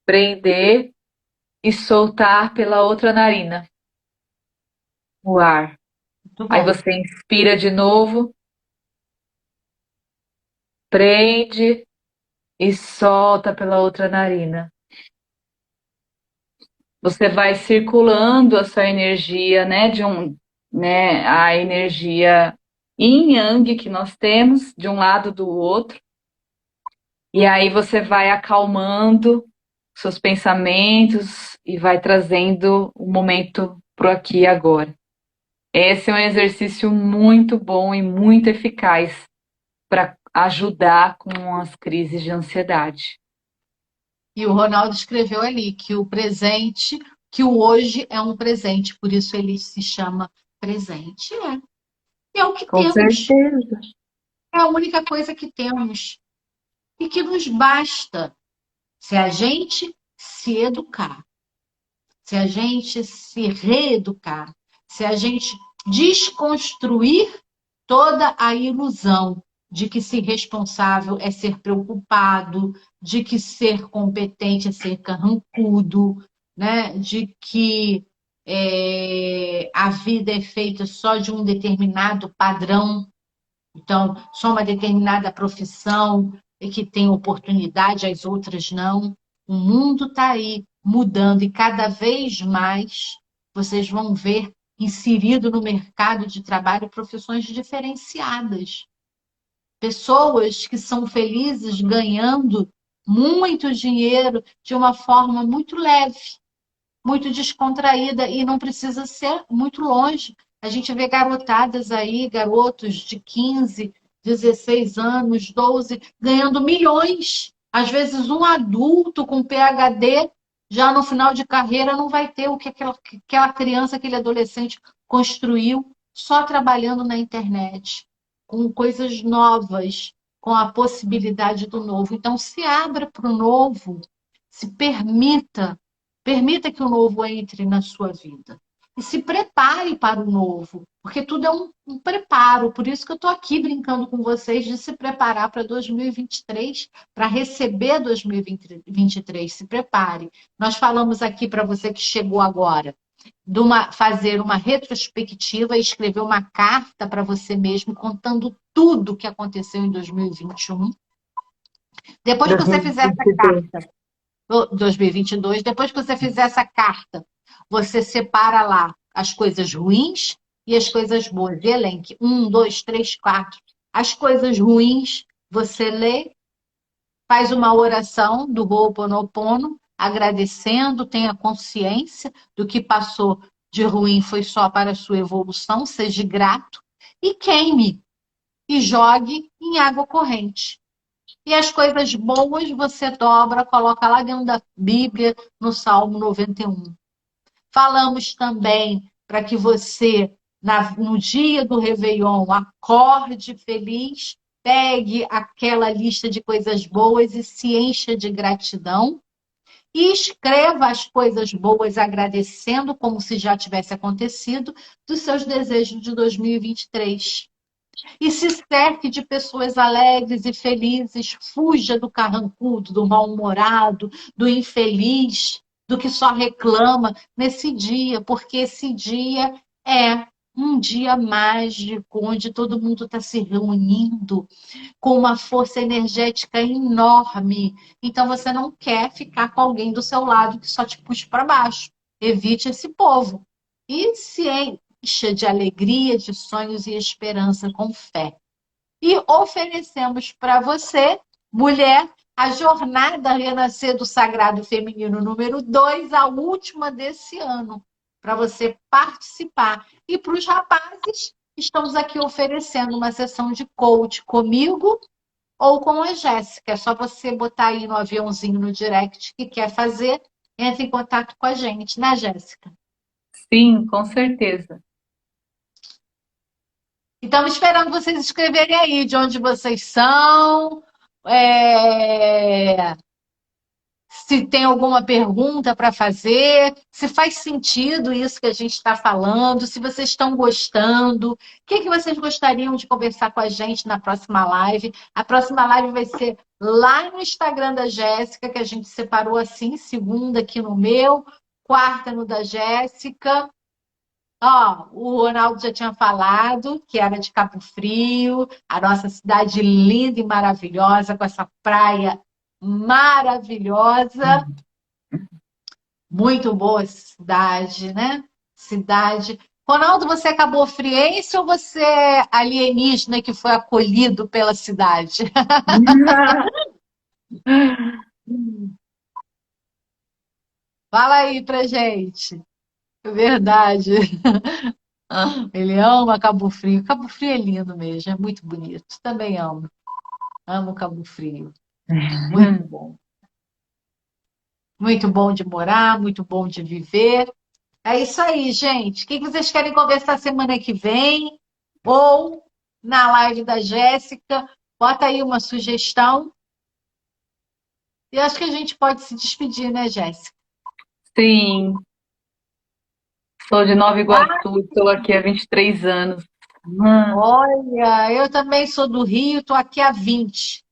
prender e soltar pela outra narina o ar. Muito Aí bom. você inspira de novo, prende e solta pela outra narina. Você vai circulando a sua energia, né, a energia yin yang que nós temos de um lado do outro. E aí você vai acalmando seus pensamentos e vai trazendo o momento pro aqui e agora. Esse é um exercício muito bom e muito eficaz para ajudar com as crises de ansiedade. E o Ronaldo escreveu ali que o presente, que o hoje é um presente, por isso ele se chama presente. É o que Com temos. certeza. É a única coisa que temos. E que nos basta se a gente se educar, se a gente se reeducar, se a gente desconstruir toda a ilusão de que ser responsável é ser preocupado, de que ser competente é ser carrancudo, né? De que a vida é feita só de um determinado padrão, então, só uma determinada profissão e que tem oportunidade, as outras não. O mundo está aí mudando e cada vez mais vocês vão ver inserido no mercado de trabalho profissões diferenciadas. Pessoas que são felizes ganhando muito dinheiro de uma forma muito leve, muito descontraída e não precisa ser muito longe. A gente vê garotadas aí, garotos de 15, 16 anos, 12, ganhando milhões. Às vezes, um adulto com PhD, já no final de carreira, não vai ter o que aquela criança, aquele adolescente construiu só trabalhando na internet, com coisas novas, com a possibilidade do novo. Então, se abra para o novo, se permita, permita que o novo entre na sua vida. E se prepare para o novo, porque tudo é um preparo. Por isso que eu estou aqui brincando com vocês de se preparar para 2023, para receber 2023. Se prepare. Nós falamos aqui para você que chegou agora, fazer uma retrospectiva e escrever uma carta para você mesmo, contando tudo o que aconteceu em 2021. Depois que você fizer essa 2022. carta, 2022, depois que você fizer essa carta, você separa lá as coisas ruins e as coisas boas. E elenque 1, 2, 3, 4. As coisas ruins, você lê, faz uma oração do Ho'oponopono, agradecendo, tenha consciência do que passou de ruim foi só para a sua evolução, seja grato, e queime, e jogue em água corrente. E as coisas boas você dobra, coloca lá dentro da Bíblia, no Salmo 91. Falamos também para que você, no dia do Réveillon, acorde feliz, pegue aquela lista de coisas boas e se encha de gratidão. E escreva as coisas boas agradecendo, como se já tivesse acontecido, dos seus desejos de 2023. E se cerque de pessoas alegres e felizes, fuja do carrancudo, do mal-humorado, do infeliz, do que só reclama nesse dia, porque esse dia é um dia mágico, onde todo mundo está se reunindo com uma força energética enorme. Então você não quer ficar com alguém do seu lado que só te puxa para baixo. Evite esse povo. E se encha de alegria, de sonhos e esperança com fé. E oferecemos para você, mulher, a jornada Renascer do Sagrado Feminino número 2, a última desse ano, para você participar. E para os rapazes, estamos aqui oferecendo uma sessão de coach comigo ou com a Jéssica. É só você botar aí no aviãozinho no direct que quer fazer, entre em contato com a gente, né, Jéssica? Sim, com certeza. E estamos esperando vocês escreverem aí de onde vocês são, é, se tem alguma pergunta para fazer, se faz sentido isso que a gente está falando, se vocês estão gostando, o que vocês gostariam de conversar com a gente na próxima live. A próxima live vai ser lá no Instagram da Jéssica, que a gente separou assim, segunda aqui no meu, quarta no da Jéssica. Ó, o Ronaldo já tinha falado que era de Cabo Frio, a nossa cidade linda e maravilhosa, com essa praia maravilhosa. Muito boa essa cidade, né? Cidade. Ronaldo, você é cabofriense ou você é alienígena que foi acolhido pela cidade? Fala aí pra gente. É verdade. Ele ama Cabo Frio. Cabo Frio é lindo mesmo, é muito bonito. Também amo. Amo Cabo Frio. Muito bom. Muito bom de morar, muito bom de viver. É isso aí, gente. O que vocês querem conversar semana que vem? Ou na live da Jéssica? Bota aí uma sugestão. E acho que a gente pode se despedir, né, Jéssica? Sim, sou de Nova Ah, Iguaçu, estou aqui há 23 anos. olha, eu também sou do Rio, estou aqui há 20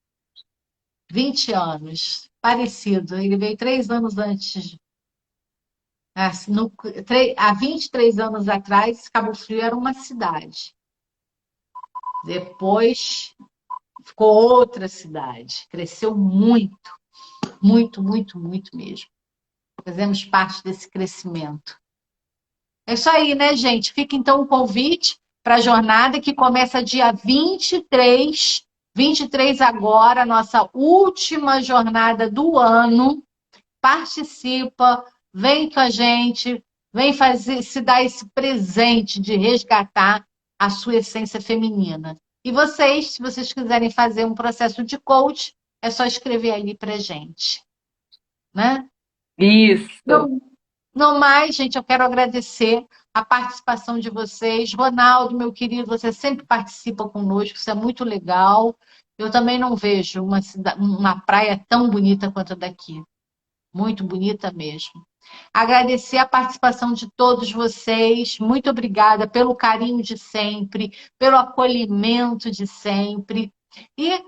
anos. Parecido. Ele veio 3 anos antes. Há 23 anos atrás, Cabo Frio era uma cidade. Depois ficou outra cidade. Cresceu muito, muito, muito, muito mesmo. Fazemos parte desse crescimento. É isso aí, né, gente? Fica então o convite para a jornada que começa dia 23. 23 agora, nossa última jornada do ano. Participa, vem com a gente, vem fazer, se dar esse presente de resgatar a sua essência feminina. E vocês, se vocês quiserem fazer um processo de coach, é só escrever ali pra gente, né? Isso. Não, não mais, gente, eu quero agradecer a participação de vocês. Ronaldo, meu querido, você sempre participa conosco, isso é muito legal. Eu também não vejo uma praia tão bonita quanto a daqui. Muito bonita mesmo. Agradecer a participação de todos vocês. Muito obrigada pelo carinho de sempre, pelo acolhimento de sempre. E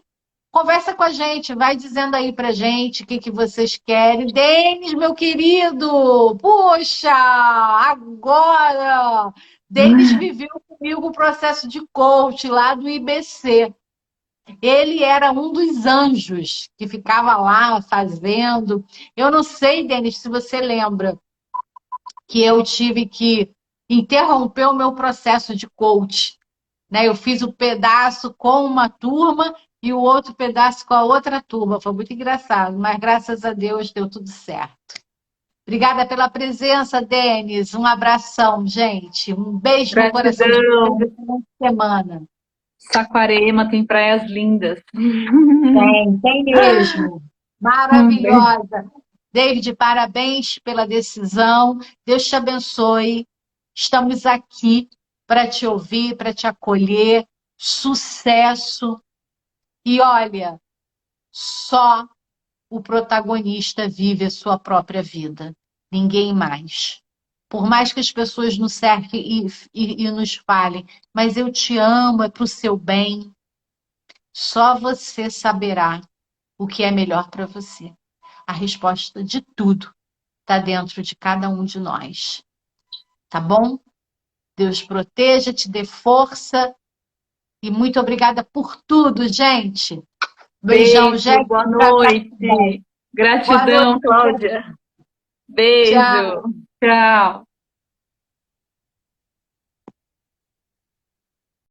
conversa com a gente, vai dizendo aí pra gente o que que vocês querem. Denis, meu querido, puxa, agora! Denis viveu comigo o processo de coach lá do IBC. Ele era um dos anjos que ficava lá fazendo. Eu não sei, Denis, se você lembra que eu tive que interromper o meu processo de coach, né? Eu fiz o pedaço com uma turma e o outro pedaço com a outra turma. Foi muito engraçado, mas graças a Deus deu tudo certo. Obrigada pela presença, Denis. Um abração, gente. Um beijo no coração de vocês. Gratidão. Excelente semana. Saquarema tem praias lindas. Tem mesmo. Um beijo. Maravilhosa. David, parabéns pela decisão. Deus te abençoe. Estamos aqui para te ouvir, para te acolher. Sucesso. E olha, só o protagonista vive a sua própria vida. Ninguém mais. Por mais que as pessoas nos cerquem e nos falem, mas eu te amo, é para o seu bem. Só você saberá o que é melhor para você. A resposta de tudo está dentro de cada um de nós. Tá bom? Deus proteja, te dê força e muito obrigada por tudo, gente. Beijão, Beijo, gente. boa Boa noite. noite. Gratidão, Cláudia. Tchau. Beijo. Tchau.